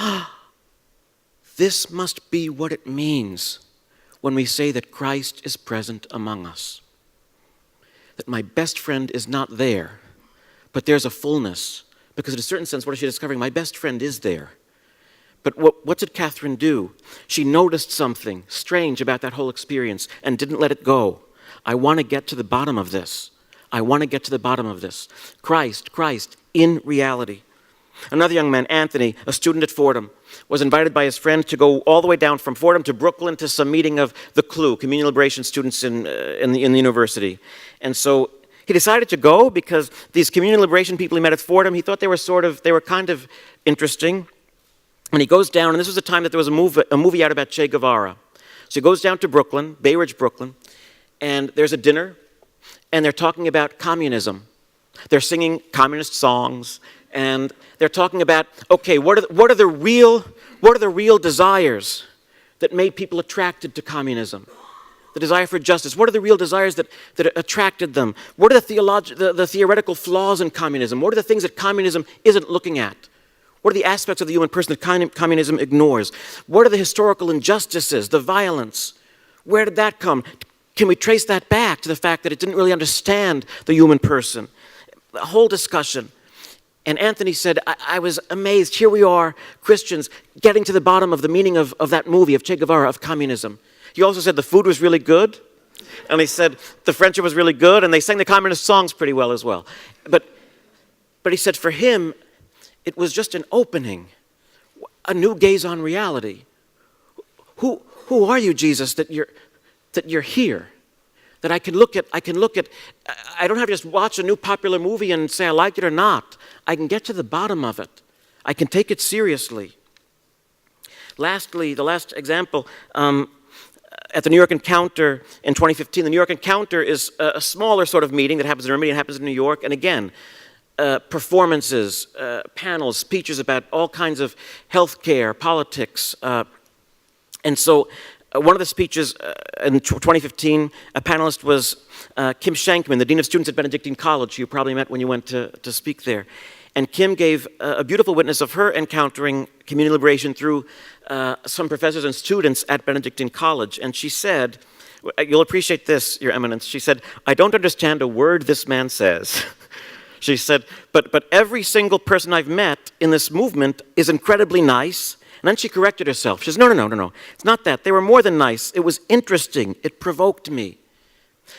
S7: this must be what it means when we say that Christ is present among us. That my best friend is not there, but there's a fullness. Because in a certain sense, what is she discovering? My best friend is there. But what did Catherine do? She noticed something strange about that whole experience and didn't let it go. I want to get to the bottom of this. I want to get to the bottom of this. Christ, in reality. Another young man, Anthony, a student at Fordham, was invited by his friend to go all the way down from Fordham to Brooklyn to some meeting of the CLU, Communion Liberation students in the university. And so he decided to go because these Communion Liberation people he met at Fordham, he thought they were kind of interesting. And he goes down, and this was the time that there was a movie out about Che Guevara. So he goes down to Brooklyn, Bay Ridge, Brooklyn, and there's a dinner, and they're talking about communism. They're singing communist songs, and they're talking about, okay, what are the real desires that made people attracted to communism? The desire for justice. What are the real desires that attracted them? What are the theoretical flaws in communism? What are the things that communism isn't looking at? What are the aspects of the human person that communism ignores? What are the historical injustices, the violence? Where did that come? Can we trace that back to the fact that it didn't really understand the human person? The whole discussion. And Anthony said, I was amazed. Here we are, Christians, getting to the bottom of the meaning of that movie, of Che Guevara, of communism. He also said the food was really good. And he said the friendship was really good. And they sang the communist songs pretty well as well. But he said for him, it was just an opening, a new gaze on reality. Who are you, Jesus, that you're here? That I can look at, I don't have to just watch a new popular movie and say I like it or not. I can get to the bottom of it. I can take it seriously. Lastly, the last example, at the New York Encounter in 2015, the New York Encounter is a smaller sort of meeting that happens in Rimini and happens in New York. And again, performances, panels, speeches about all kinds of healthcare, politics. And so one of the speeches in 2015, a panelist was Kim Shankman, the Dean of Students at Benedictine College, you probably met when you went to speak there. And Kim gave a beautiful witness of her encountering community liberation through some professors and students at Benedictine College. And she said, you'll appreciate this, Your Eminence, she said, I don't understand a word this man says. She said, but every single person I've met in this movement is incredibly nice. And then she corrected herself. She says, no. It's not that. They were more than nice. It was interesting. It provoked me.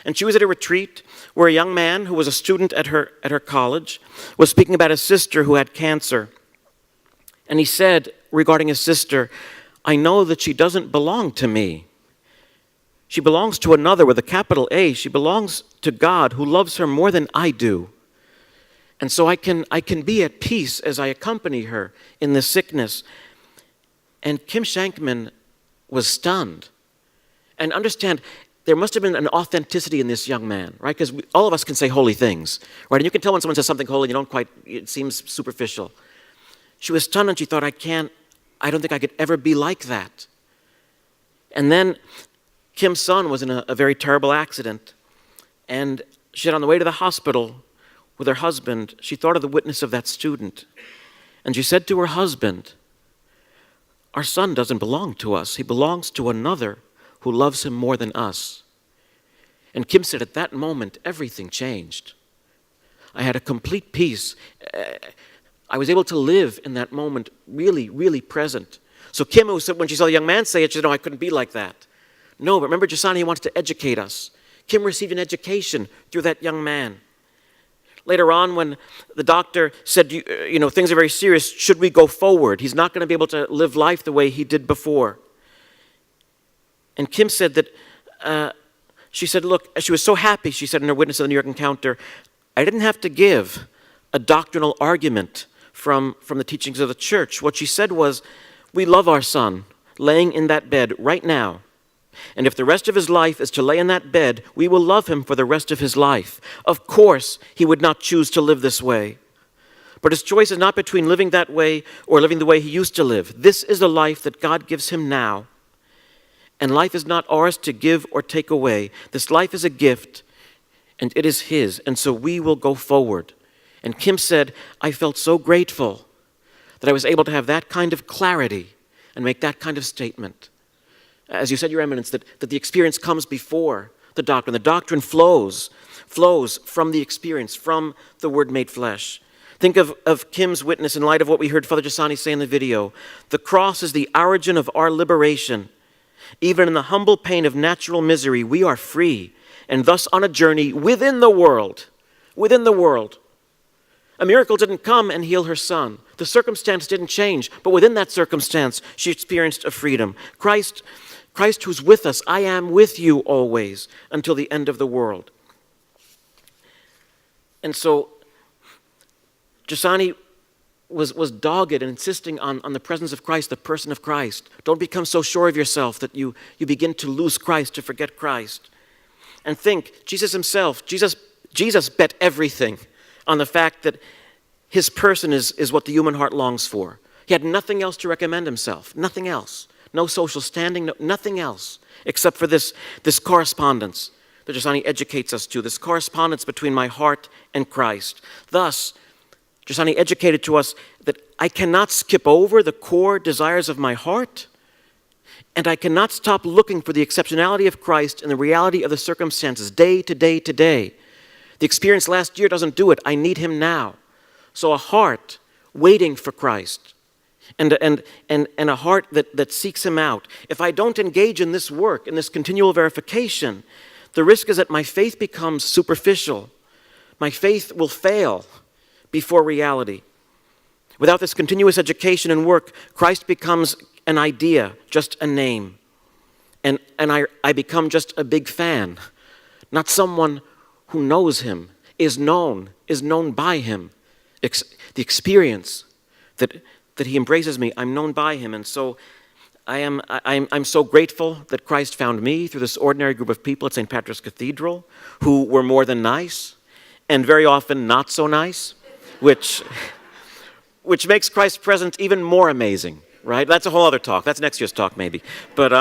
S7: And she was at a retreat where a young man who was a student at her college was speaking about his sister who had cancer. And he said regarding his sister, I know that she doesn't belong to me. She belongs to another with a capital A. She belongs to God who loves her more than I do. And so I can be at peace as I accompany her in this sickness. And Kim Shankman was stunned. And understand, there must have been an authenticity in this young man, right? Because all of us can say holy things, right? And you can tell when someone says something holy, it seems superficial. She was stunned and she thought, I don't think I could ever be like that. And then Kim's son was in a very terrible accident. And she said on the way to the hospital with her husband, she thought of the witness of that student. And she said to her husband, our son doesn't belong to us. He belongs to another who loves him more than us. And Kim said, at that moment, everything changed. I had a complete peace. I was able to live in that moment, really, really present. So Kim, when she saw the young man say it, she said, no, I couldn't be like that. No, but remember, Giussani wants to educate us. Kim received an education through that young man. Later on, when the doctor said, things are very serious, should we go forward? He's not going to be able to live life the way he did before. And Kim said that, she said, look, she was so happy, she said in her witness of the New York Encounter, I didn't have to give a doctrinal argument from the teachings of the church. What she said was, we love our son laying in that bed right now. And if the rest of his life is to lay in that bed, we will love him for the rest of his life. Of course, he would not choose to live this way. But his choice is not between living that way or living the way he used to live. This is the life that God gives him now. And life is not ours to give or take away. This life is a gift, and it is his. And so we will go forward. And Kim said, I felt so grateful that I was able to have that kind of clarity and make that kind of statement. As you said, Your Eminence, that the experience comes before the doctrine. The doctrine flows from the experience, from the Word made flesh. Think of Kim's witness in light of what we heard Father Giussani say in the video. The cross is the origin of our liberation. Even in the humble pain of natural misery, we are free, and thus on a journey within the world. Within the world. A miracle didn't come and heal her son. The circumstance didn't change, but within that circumstance, she experienced a freedom. Christ who's with us, I am with you always until the end of the world. And so, Giussani was dogged and insisting on the presence of Christ, the person of Christ. Don't become so sure of yourself that you begin to lose Christ, to forget Christ. And think, Jesus himself, Jesus bet everything on the fact that his person is what the human heart longs for. He had nothing else to recommend himself, nothing else. No social standing, nothing else, except for this correspondence that Giussani educates us to, this correspondence between my heart and Christ. Thus, Giussani educated to us that I cannot skip over the core desires of my heart, and I cannot stop looking for the exceptionality of Christ and the reality of the circumstances day to day to day. The experience last year doesn't do it. I need him now. So a heart waiting for Christ and a heart that seeks him out. If I don't engage in this work, in this continual verification, the risk is that my faith becomes superficial. My faith will fail before reality. Without this continuous education and work, Christ becomes an idea, just a name. And I become just a big fan, not someone who knows him, is known by him. The experience that he embraces me, I'm known by him. And so I'm so grateful that Christ found me through this ordinary group of people at St. Patrick's Cathedral who were more than nice and very often not so nice, which makes Christ's presence even more amazing, right? That's a whole other talk. That's next year's talk maybe. But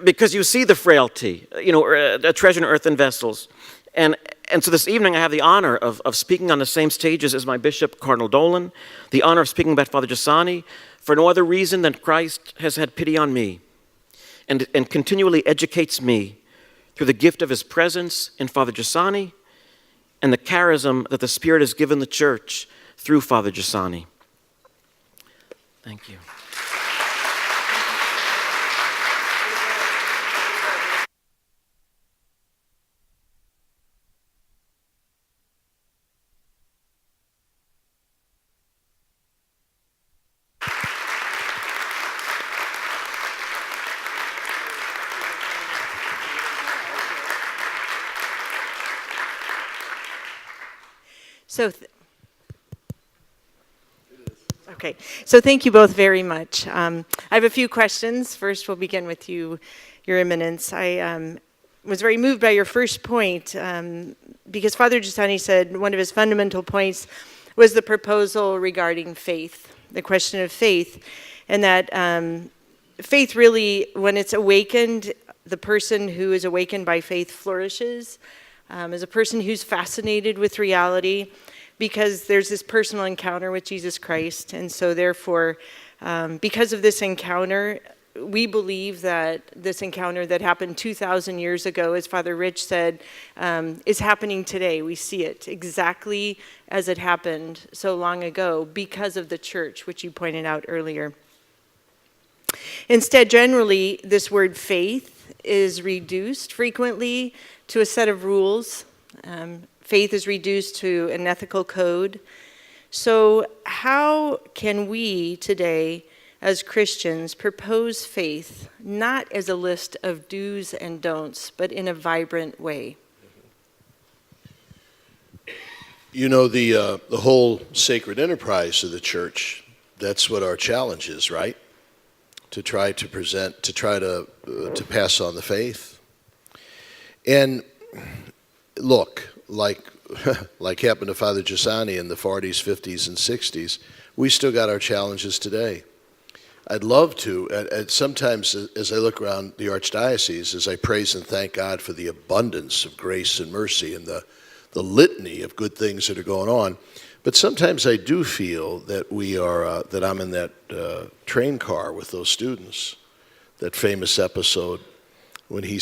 S7: because you see the frailty, a treasure in earthen vessels. And so this evening I have the honor of speaking on the same stages as my bishop, Cardinal Dolan, the honor of speaking about Father Giussani, for no other reason than Christ has had pity on me and continually educates me through the gift of his presence in Father Giussani and the charism that the Spirit has given the Church through Father Giussani. Thank you.
S1: So thank you both very much. I have a few questions. First, we'll begin with you, Your Eminence. I was very moved by your first point because Father Giussani said one of his fundamental points was the proposal regarding faith, the question of faith, and that faith really, when it's awakened, the person who is awakened by faith flourishes as a person who's fascinated with reality, because there's this personal encounter with Jesus Christ. And so therefore, because of this encounter, we believe that this encounter that happened 2,000 years ago, as Father Rich said, is happening today. We see it exactly as it happened so long ago because of the church, which you pointed out earlier. Instead, generally, this word faith is reduced frequently to a set of rules. Faith is reduced to an ethical code. So how can we today, as Christians, propose faith not as a list of do's and don'ts, but in a vibrant way?
S6: The whole sacred enterprise of the church, that's what our challenge is, right? To try to present, to pass on the faith. And look, like happened to Father Giussani in the 40s, 50s, and 60s, we still got our challenges today. I'd love to, and sometimes as I look around the Archdiocese, as I praise and thank God for the abundance of grace and mercy and the litany of good things that are going on, but sometimes I do feel that that I'm in that train car with those students. That famous episode when he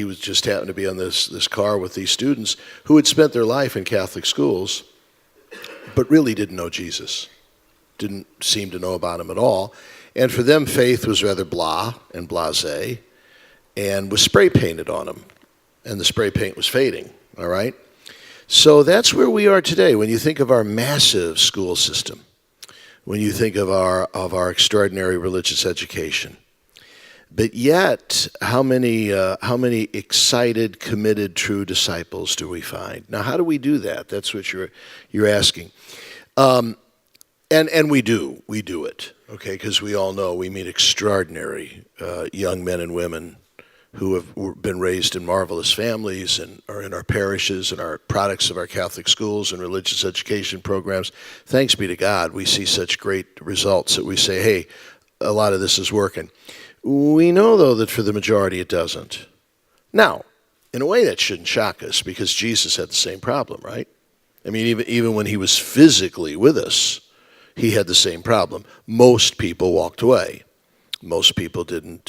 S6: was just happened to be on this car with these students who had spent their life in Catholic schools, but really didn't know Jesus, didn't seem to know about him at all. And for them, faith was rather blah and blasé, and was spray painted on them, and the spray paint was fading. All right. So that's where we are today. When you think of our massive school system, when you think of our extraordinary religious education, but yet how many excited, committed, true disciples do we find? Now, how do we do that? That's what you're asking, and we do it, okay? Because we all know we meet extraordinary young men and women who have been raised in marvelous families and are in our parishes and are products of our Catholic schools and religious education programs. Thanks be to God, we see such great results that we say, hey, a lot of this is working. We know, though, that for the majority it doesn't. Now, in a way that shouldn't shock us because Jesus had the same problem, right? I mean, even when he was physically with us, he had the same problem. Most people walked away. Most people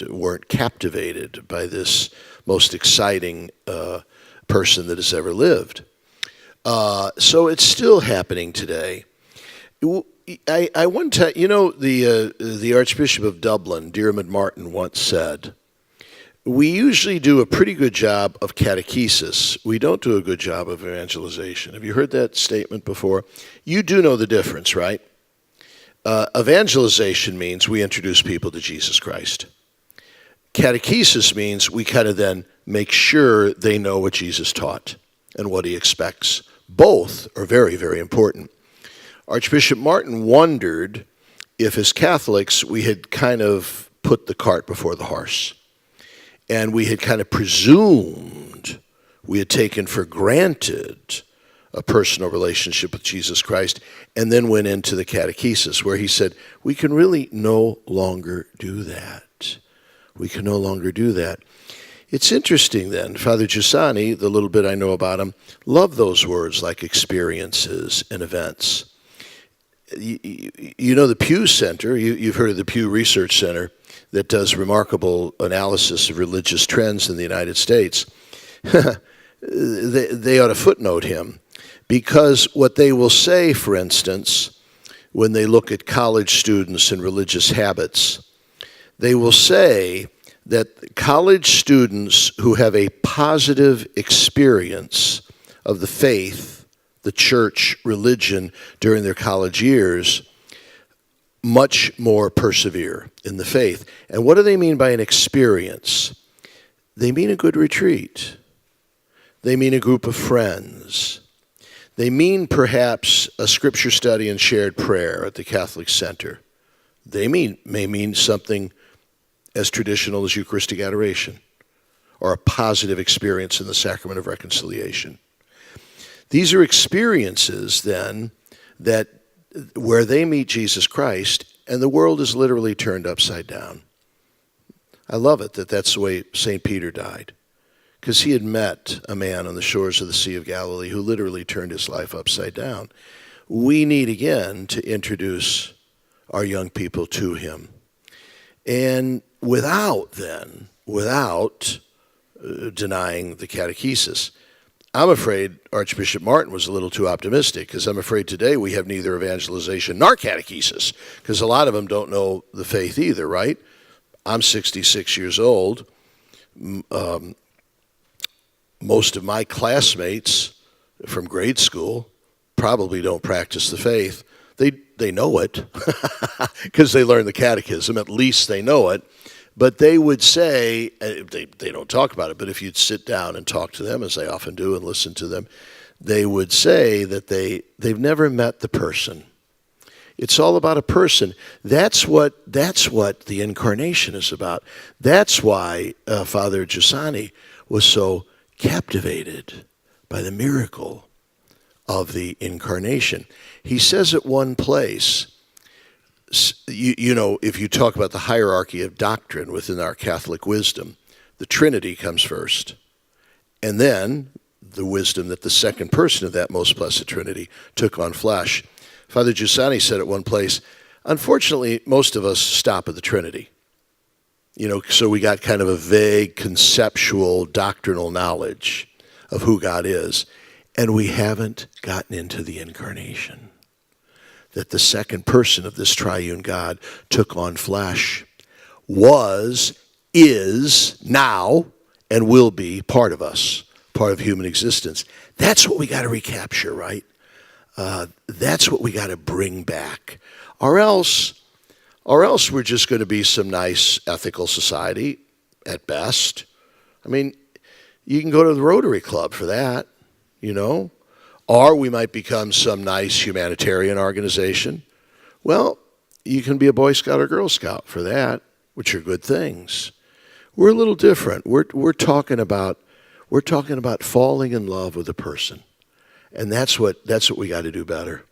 S6: weren't captivated by this most exciting person that has ever lived. So it's still happening today. I one time, the Archbishop of Dublin, Diarmaid Martin, once said, we usually do a pretty good job of catechesis. We don't do a good job of evangelization. Have you heard that statement before? You do know the difference, right? Evangelization means we introduce people to Jesus Christ. Catechesis means we kind of then make sure they know what Jesus taught and what he expects. Both are very, very important. Archbishop Martin wondered if, as Catholics, we had kind of put the cart before the horse. And we had kind of presumed, we had taken for granted a personal relationship with Jesus Christ, and then went into the catechesis, where he said, we can really no longer do that. We can no longer do that. It's interesting then, Father Giussani, the little bit I know about him, loved those words like experiences and events. You know the Pew Center, you've heard of the Pew Research Center that does remarkable analysis of religious trends in the United States. They ought to footnote him. Because what they will say, for instance, when they look at college students and religious habits, they will say that college students who have a positive experience of the faith, the church, religion during their college years, much more persevere in the faith. And what do they mean by an experience? They mean a good retreat. They mean a group of friends. They mean perhaps a scripture study and shared prayer at the Catholic Center. They may mean something as traditional as Eucharistic adoration or a positive experience in the sacrament of reconciliation. These are experiences then that where they meet Jesus Christ and the world is literally turned upside down. I love it that that's the way St. Peter died. Because he had met a man on the shores of the Sea of Galilee who literally turned his life upside down. We need again to introduce our young people to him. And without denying the catechesis. I'm afraid Archbishop Martin was a little too optimistic, because I'm afraid today we have neither evangelization nor catechesis, because a lot of them don't know the faith either, right? I'm 66 years old. Most of my classmates from grade school probably don't practice the faith. They know it because they learn the catechism. At least they know it. But they would say, they don't talk about it, but if you'd sit down and talk to them, as I often do, and listen to them, they would say that they've never met the person. It's all about a person. That's what the incarnation is about. That's why Father Giussani was so captivated by the miracle of the incarnation. He says at one place, you know, if you talk about the hierarchy of doctrine within our Catholic wisdom, the Trinity comes first, and then the wisdom that the second person of that most blessed Trinity took on flesh. Father Giussani said at one place, unfortunately, most of us stop at the Trinity. You know, so we got kind of a vague conceptual doctrinal knowledge of who God is, and we haven't gotten into the incarnation. That the second person of this triune God took on flesh, was, is, now, and will be part of us, part of human existence. That's what we got to recapture, right? That's what we got to bring back. Or else we're just going to be some nice ethical society at best. I mean, you can go to the Rotary Club for that, you know. Or we might become some nice humanitarian organization. Well, you can be a Boy Scout or Girl Scout for that, which are good things. We're a little different. We're talking about falling in love with a person, and that's what we got to do better.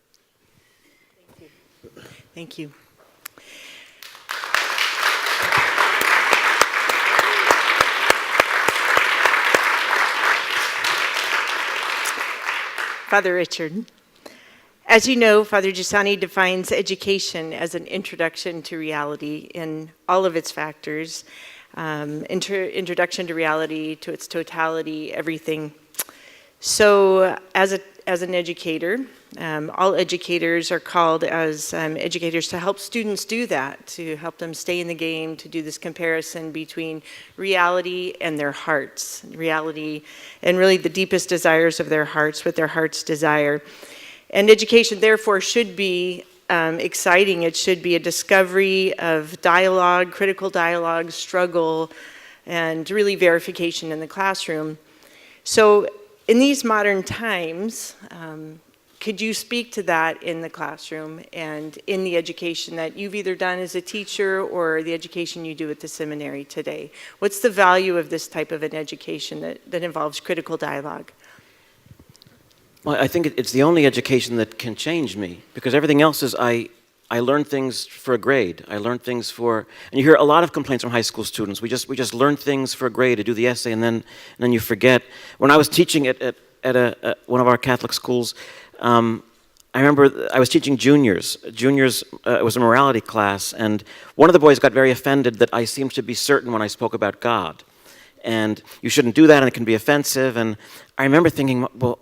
S1: Thank you. Father Richard. As you know, Father Giussani defines education as an introduction to reality in all of its factors, introduction to reality, to its totality, everything. So as an educator, all educators are called as educators to help students do that, to help them stay in the game, to do this comparison between reality and their hearts, reality and really the deepest desires of their hearts, what their hearts desire. And education, therefore, should be exciting. It should be a discovery of dialogue, critical dialogue, struggle, and really verification in the classroom. So in these modern times, could you speak to that in the classroom and in the education that you've either done as a teacher or the education you do at the seminary today? What's the value of this type of an education that involves critical dialogue?
S7: Well, I think it's the only education that can change me, because everything else is I learn things for a grade. I learn things for, and you hear a lot of complaints from high school students. We just learn things for a grade, to do the essay, and then you forget. When I was teaching at one of our Catholic schools, I remember I was teaching juniors. It was a morality class, and one of the boys got very offended that I seemed to be certain when I spoke about God, and you shouldn't do that, and it can be offensive. And I remember thinking, well,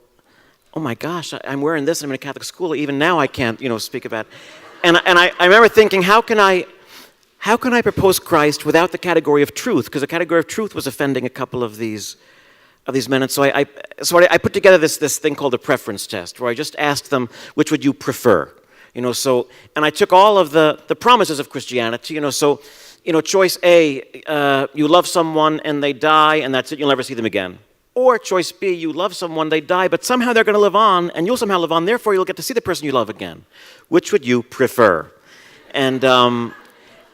S7: oh my gosh, I'm wearing this, and I'm in a Catholic school. Even now, I can't, speak about. And I remember thinking, how can I propose Christ without the category of truth? Because the category of truth was offending a couple of these men. And so I put together this thing called the preference test, where I just asked them, which would you prefer? And I took all of the promises of Christianity. Choice A, you love someone and they die, and that's it. You'll never see them again. Or choice B, you love someone, they die, but somehow they're going to live on, and you'll somehow live on, therefore you'll get to see the person you love again. Which would you prefer? And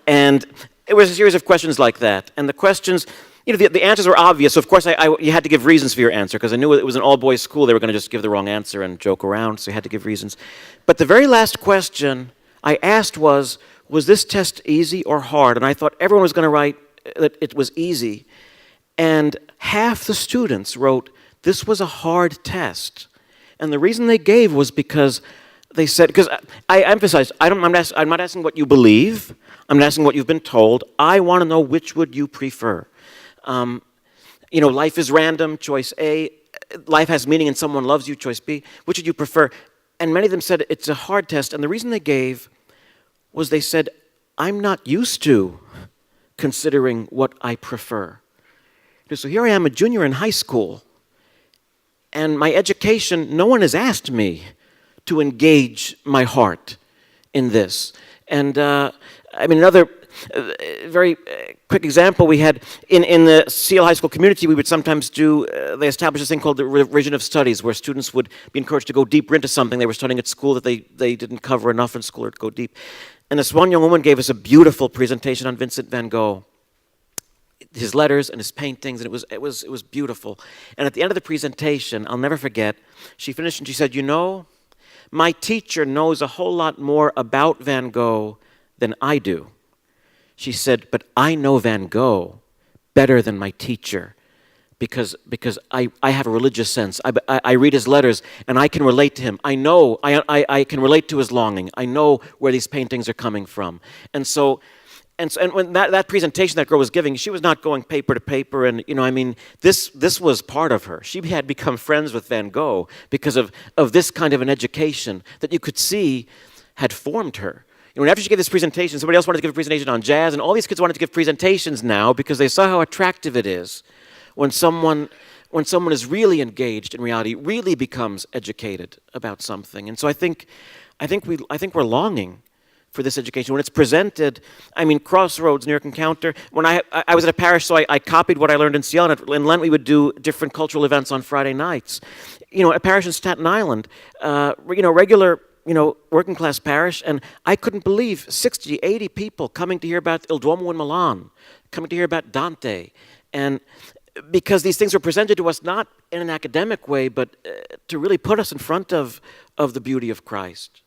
S7: it was a series of questions like that. And the questions, the answers were obvious. So of course you had to give reasons for your answer, because I knew it was an all-boys school. They were going to just give the wrong answer and joke around, so you had to give reasons. But the very last question I asked was this test easy or hard? And I thought everyone was going to write that it was easy. And half the students wrote, this was a hard test. And the reason they gave was because they said, because I emphasized, I'm not asking what you believe, I'm not asking what you've been told, I want to know which would you prefer. Life is random, choice A, life has meaning and someone loves you, choice B, which would you prefer? And many of them said it's a hard test, and the reason they gave was they said, I'm not used to considering what I prefer. So here I am, a junior in high school, and my education, no one has asked me to engage my heart in this. And another very quick example we had, in the CL High School community, we would sometimes they established this thing called the revision of studies, where students would be encouraged to go deeper into something they were studying at school that they didn't cover enough in school, or to go deep. And this one young woman gave us a beautiful presentation on Vincent van Gogh. his letters and his paintings, and it was beautiful. And at the end of the presentation, I'll never forget, she finished and she said, "You know, my teacher knows a whole lot more about Van Gogh than I do." She said, "But I know Van Gogh better than my teacher because I have a religious sense. I read his letters and I can relate to him. I know, I can relate to his longing. I know where these paintings are coming from." And when that presentation that girl was giving, she was not going paper to paper, and this was part of her. She had become friends with Van Gogh because of this kind of an education that you could see had formed her. After she gave this presentation, somebody else wanted to give a presentation on jazz, and all these kids wanted to give presentations now because they saw how attractive it is when someone is really engaged in reality, really becomes educated about something. And so I think we're longing for this education. When it's presented, Crossroads, New York Encounter, when I was at a parish, so I copied what I learned in Seattle. In Lent, we would do different cultural events on Friday nights. A parish in Staten Island, regular, working class parish, and I couldn't believe 60, 80 people coming to hear about Il Duomo in Milan, coming to hear about Dante, and because these things were presented to us not in an academic way, but to really put us in front of the beauty of Christ.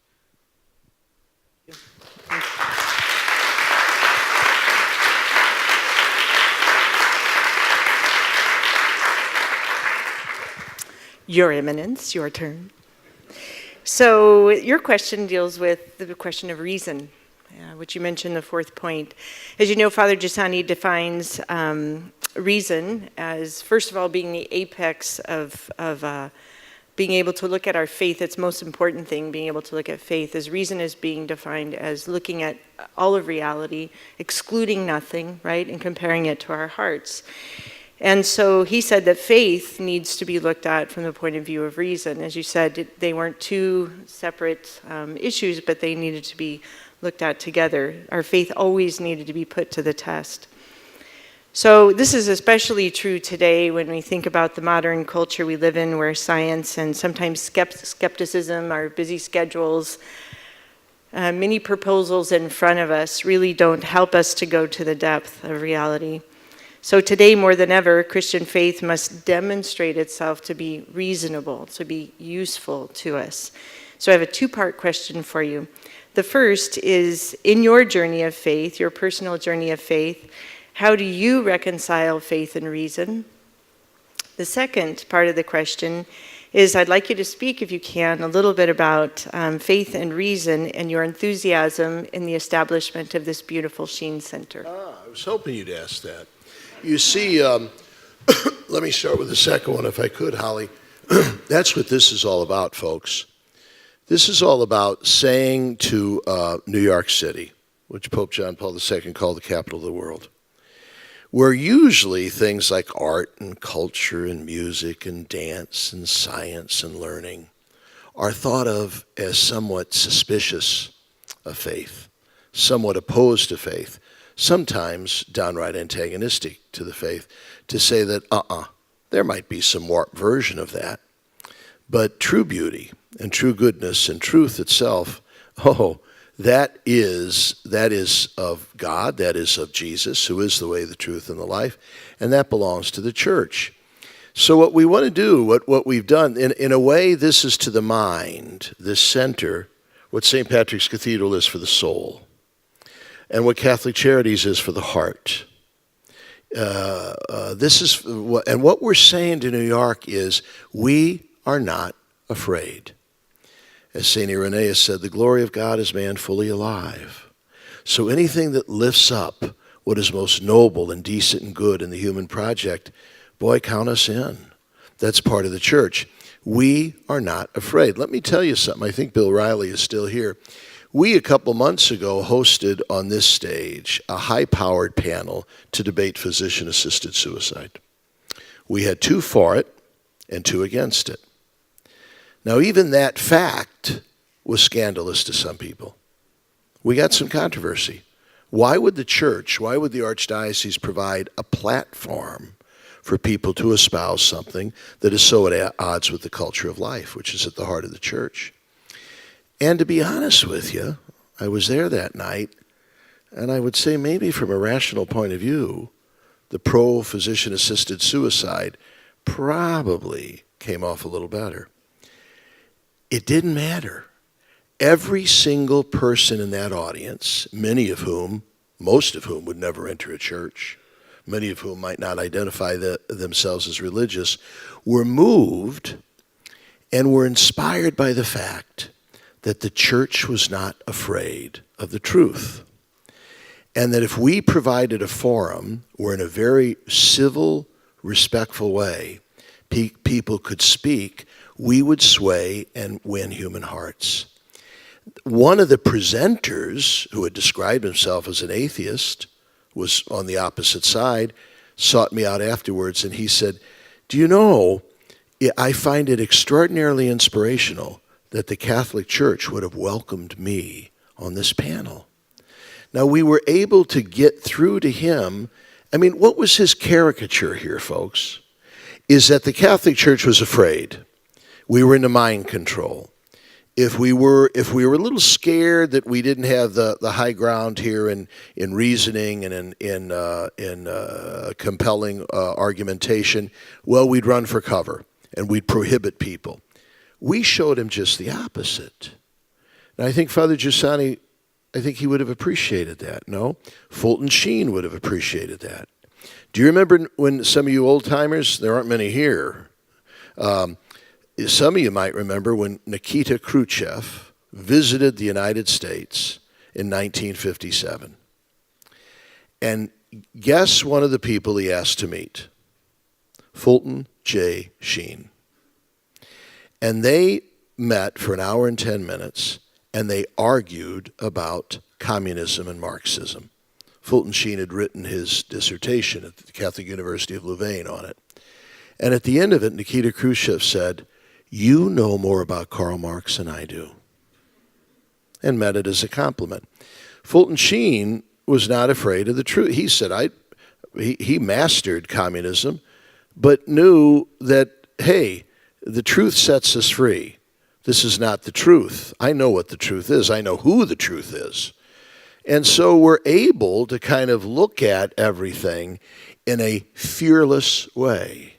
S1: Your Eminence, your turn. So your question deals with the question of reason, which you mentioned the fourth point. As you know, Father Giussani defines reason as, first of all, being the apex of being able to look at our faith. It's the most important thing, being able to look at faith, as reason is being defined as looking at all of reality, excluding nothing, right, and comparing it to our hearts. And so he said that faith needs to be looked at from the point of view of reason. As you said, they weren't two separate issues, but they needed to be looked at together. Our faith always needed to be put to the test. So this is especially true today when we think about the modern culture we live in, where science and sometimes skepticism, our busy schedules, many proposals in front of us really don't help us to go to the depth of reality. So today, more than ever, Christian faith must demonstrate itself to be reasonable, to be useful to us. So I have a two-part question for you. The first is, in your journey of faith, your personal journey of faith, how do you reconcile faith and reason? The second part of the question is, I'd like you to speak, if you can, a little bit about faith and reason and your enthusiasm in the establishment of this beautiful Sheen Center.
S6: I was hoping you'd ask that. You see, let me start with the second one, if I could, Holly. That's what this is all about, folks. This is all about saying to New York City, which Pope John Paul II called the capital of the world, where usually things like art and culture and music and dance and science and learning are thought of as somewhat suspicious of faith, somewhat opposed to faith, sometimes downright antagonistic to the faith, to say that, there might be some warped version of that. But true beauty and true goodness and truth itself, that is of God, that is of Jesus, who is the way, the truth, and the life, and that belongs to the church. So what we want to do, what we've done, in a way, this is to the mind, this center, what St. Patrick's Cathedral is for the soul, and what Catholic Charities is for the heart. What we're saying to New York is, we are not afraid. As St. Irenaeus said, the glory of God is man fully alive. So anything that lifts up what is most noble and decent and good in the human project, boy, count us in. That's part of the church. We are not afraid. Let me tell you something. I think Bill Riley is still here. We, a couple months ago, hosted on this stage a high-powered panel to debate physician-assisted suicide. We had 2 for it and 2 against it. Now, even that fact was scandalous to some people. We got some controversy. Why would the church, why would the archdiocese provide a platform for people to espouse something that is so at odds with the culture of life, which is at the heart of the church? And to be honest with you, I was there that night, and I would say maybe from a rational point of view, the pro-physician-assisted suicide probably came off a little better. It didn't matter. Every single person in that audience, most of whom would never enter a church, many of whom might not identify themselves as religious, were moved and were inspired by the fact that the church was not afraid of the truth. And that if we provided a forum where in a very civil, respectful way, people could speak, we would sway and win human hearts. One of the presenters, who had described himself as an atheist, was on the opposite side, sought me out afterwards, and he said, "Do you know, I find it extraordinarily inspirational that the Catholic Church would have welcomed me on this panel." Now, we were able to get through to him. I mean, what was his caricature here, folks? Is that the Catholic Church was afraid. We were into mind control. If we were a little scared that we didn't have the high ground here in reasoning and in compelling argumentation, well, we'd run for cover and we'd prohibit people. We showed him just the opposite. And I think Father Giussani, I think he would have appreciated that, no? Fulton Sheen would have appreciated that. Do you remember when some of you old-timers, there aren't many here, some of you might remember when Nikita Khrushchev visited the United States in 1957. And guess one of the people he asked to meet? Fulton J. Sheen. And they met for an hour and 10 minutes, and they argued about communism and Marxism. Fulton Sheen had written his dissertation at the Catholic University of Louvain on it. And at the end of it, Nikita Khrushchev said, "You know more about Karl Marx than I do," and meant it as a compliment. Fulton Sheen was not afraid of the truth. He said, he mastered communism, but knew that, hey, the truth sets us free. This is not the truth. I know what the truth is. I know who the truth is. And so we're able to kind of look at everything in a fearless way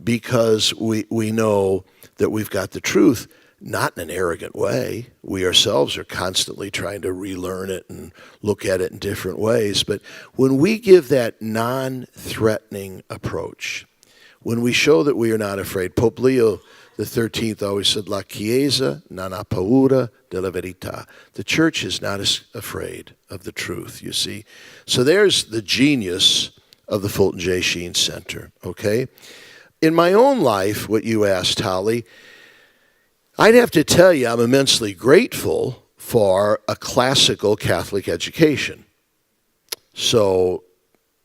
S6: because we know that we've got the truth, not in an arrogant way. We ourselves are constantly trying to relearn it and look at it in different ways. But when we give that non-threatening approach, when we show that we are not afraid, Pope Leo the 13th always said, "La Chiesa non ha paura della verità." The church is not afraid of the truth, you see. So there's the genius of the Fulton J. Sheen Center, okay? In my own life, what you asked, Holly, I'd have to tell you I'm immensely grateful for a classical Catholic education. So,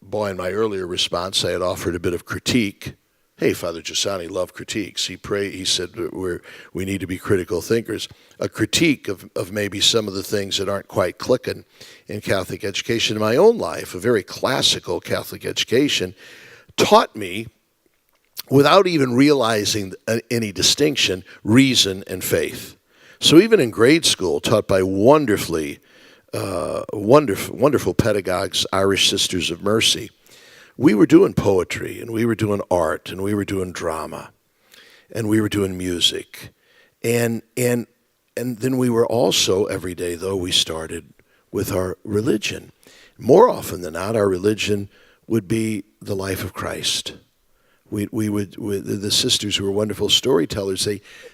S6: boy, in my earlier response, I had offered a bit of critique. Hey, Father Giussani loved critiques. He said we need to be critical thinkers. A critique of maybe some of the things that aren't quite clicking in Catholic education. In my own life, a very classical Catholic education taught me, without even realizing any distinction, reason and faith. So even in grade school, taught by wonderful pedagogues, Irish Sisters of Mercy, we were doing poetry, and we were doing art, and we were doing drama, and we were doing music. And then we were also, every day though, we started with our religion. More often than not, our religion would be the life of Christ. The sisters who were wonderful storytellers,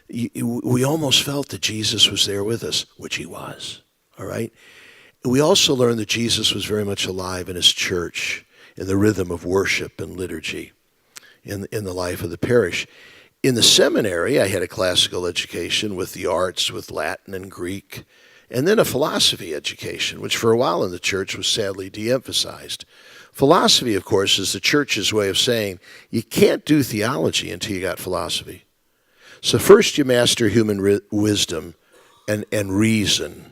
S6: we almost felt that Jesus was there with us, which he was, all right? We also learned that Jesus was very much alive in his church, in the rhythm of worship and liturgy, in the life of the parish. In the seminary, I had a classical education with the arts, with Latin and Greek, and then a philosophy education, which for a while in the church was sadly de-emphasized. Philosophy, of course, is the church's way of saying you can't do theology until you got philosophy. So first you master human wisdom and reason,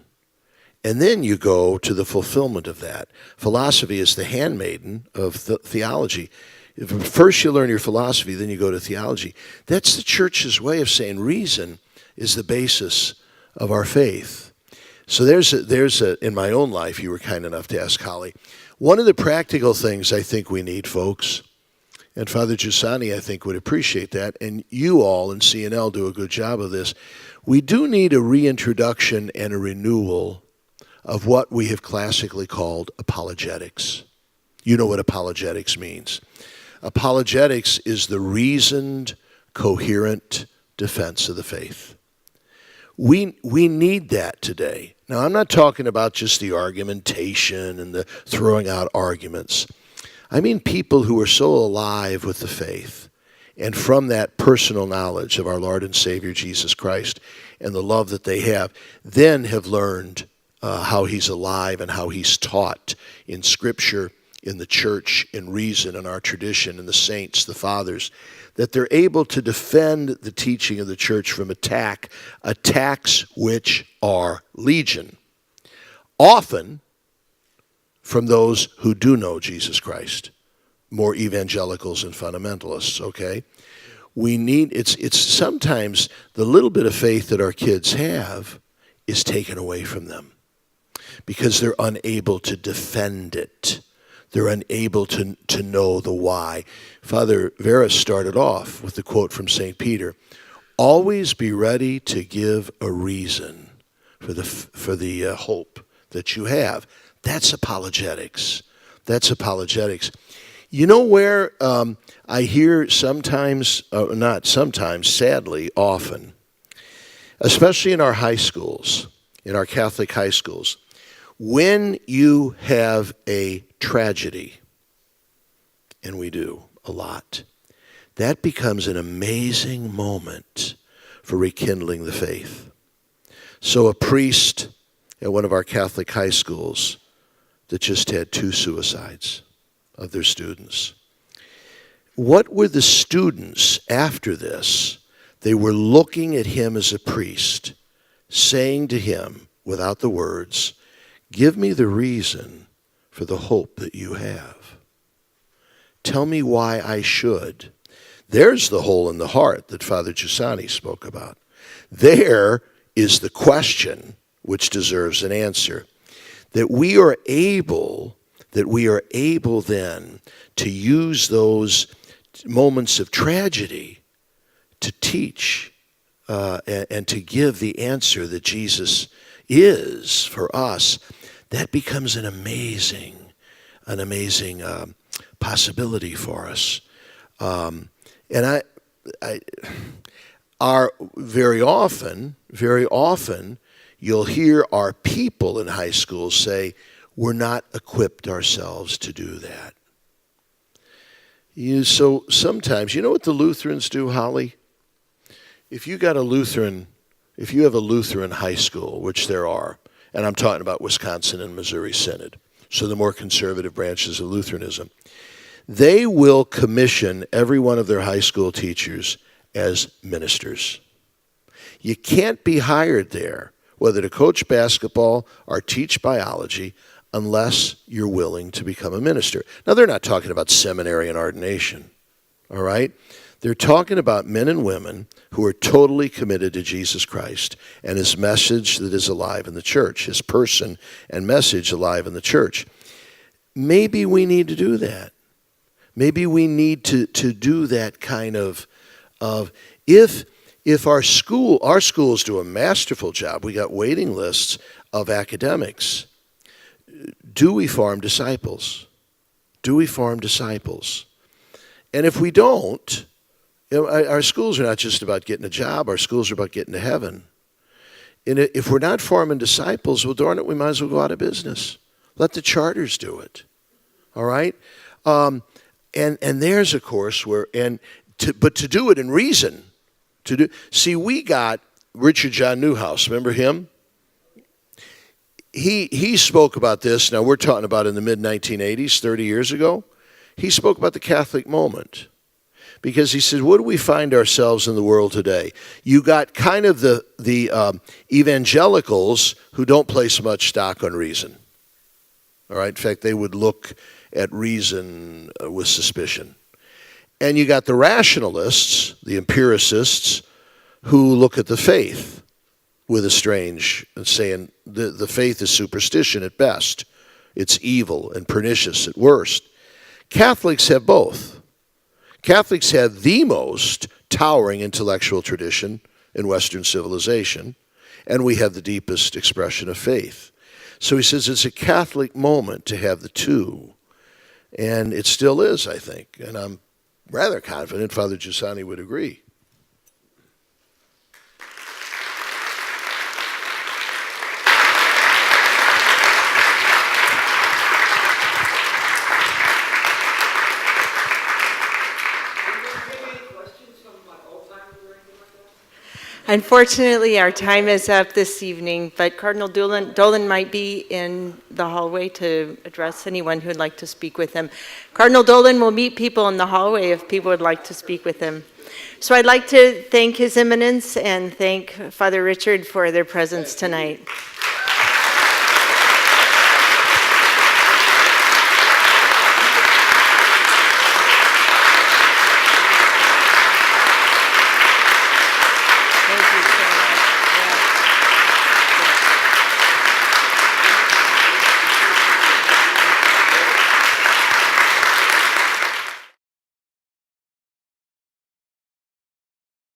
S6: and then you go to the fulfillment of that. Philosophy is the handmaiden of theology. First you learn your philosophy, then you go to theology. That's the church's way of saying reason is the basis of our faith. So there's in my own life, you were kind enough to ask Holly, One of the practical things I think we need, folks, and Father Giussani I think would appreciate that, and you all in CNL do a good job of this, we do need a reintroduction and a renewal of what we have classically called apologetics. You know what apologetics means. Apologetics is the reasoned, coherent defense of the faith. We need that today. Now, I'm not talking about just the argumentation and the throwing out arguments. I mean people who are so alive with the faith, and from that personal knowledge of our Lord and Savior Jesus Christ and the love that they have, then have learned how he's alive and how he's taught in Scripture, in the church, in reason, in our tradition, in the saints, the fathers, that they're able to defend the teaching of the church from attacks which are legion, often from those who do know Jesus Christ, more evangelicals and fundamentalists, okay? It's sometimes the little bit of faith that our kids have is taken away from them because they're unable to defend it. They're unable to know the why. Father Veras started off with the quote from St. Peter, always be ready to give a reason for the hope that you have. That's apologetics. That's apologetics. You know where I hear sometimes, not sometimes, sadly, often, especially in our high schools, in our Catholic high schools, when you have a tragedy, and we do a lot, that becomes an amazing moment for rekindling the faith. So a priest at one of our Catholic high schools that just had 2 suicides of their students. What were the students after this? They were looking at him as a priest, saying to him, without the words, give me the reason for the hope that you have. Tell me why I should. There's the hole in the heart that Father Giussani spoke about. There is the question which deserves an answer. That we are able then to use those moments of tragedy to teach and to give the answer that Jesus is for us. That becomes an amazing possibility for us. And very often, you'll hear our people in high school say, we're not equipped ourselves to do that. So sometimes, you know what the Lutherans do, Holly? If you have a Lutheran high school, which there are, and I'm talking about Wisconsin and Missouri Synod, so the more conservative branches of Lutheranism, they will commission every one of their high school teachers as ministers. You can't be hired there, whether to coach basketball or teach biology, unless you're willing to become a minister. Now, they're not talking about seminary and ordination, all right? They're talking about men and women who are totally committed to Jesus Christ and his message that is alive in the church, his person and message alive in the church. Maybe we need to do that. Maybe we need to do that kind of if our schools do a masterful job, we got waiting lists of academics. Do we farm disciples? Do we farm disciples? And if we don't, our schools are not just about getting a job. Our schools are about getting to heaven. And if we're not farming disciples, well, darn it, we might as well go out of business. Let the charters do it. All right? And there's a course where, but to do it in reason. We got Richard John Newhouse. Remember him? He spoke about this. Now, we're talking about in the mid-1980s, 30 years ago. He spoke about the Catholic moment. Because he said, what do we find ourselves in the world today? You got kind of the evangelicals who don't place much stock on reason. All right? In fact, they would look at reason with suspicion. And you got the rationalists, the empiricists, who look at the faith with a strange, saying the faith is superstition at best. It's evil and pernicious at worst. Catholics have both. Catholics have the most towering intellectual tradition in Western civilization, and we have the deepest expression of faith. So he says it's a Catholic moment to have the two, and it still is, I think, and I'm rather confident Father Giussani would agree.
S1: Unfortunately, our time is up this evening, but Cardinal Dolan might be in the hallway to address anyone who would like to speak with him. Cardinal Dolan will meet people in the hallway if people would like to speak with him. So I'd like to thank His Eminence and thank Father Richard for their presence tonight.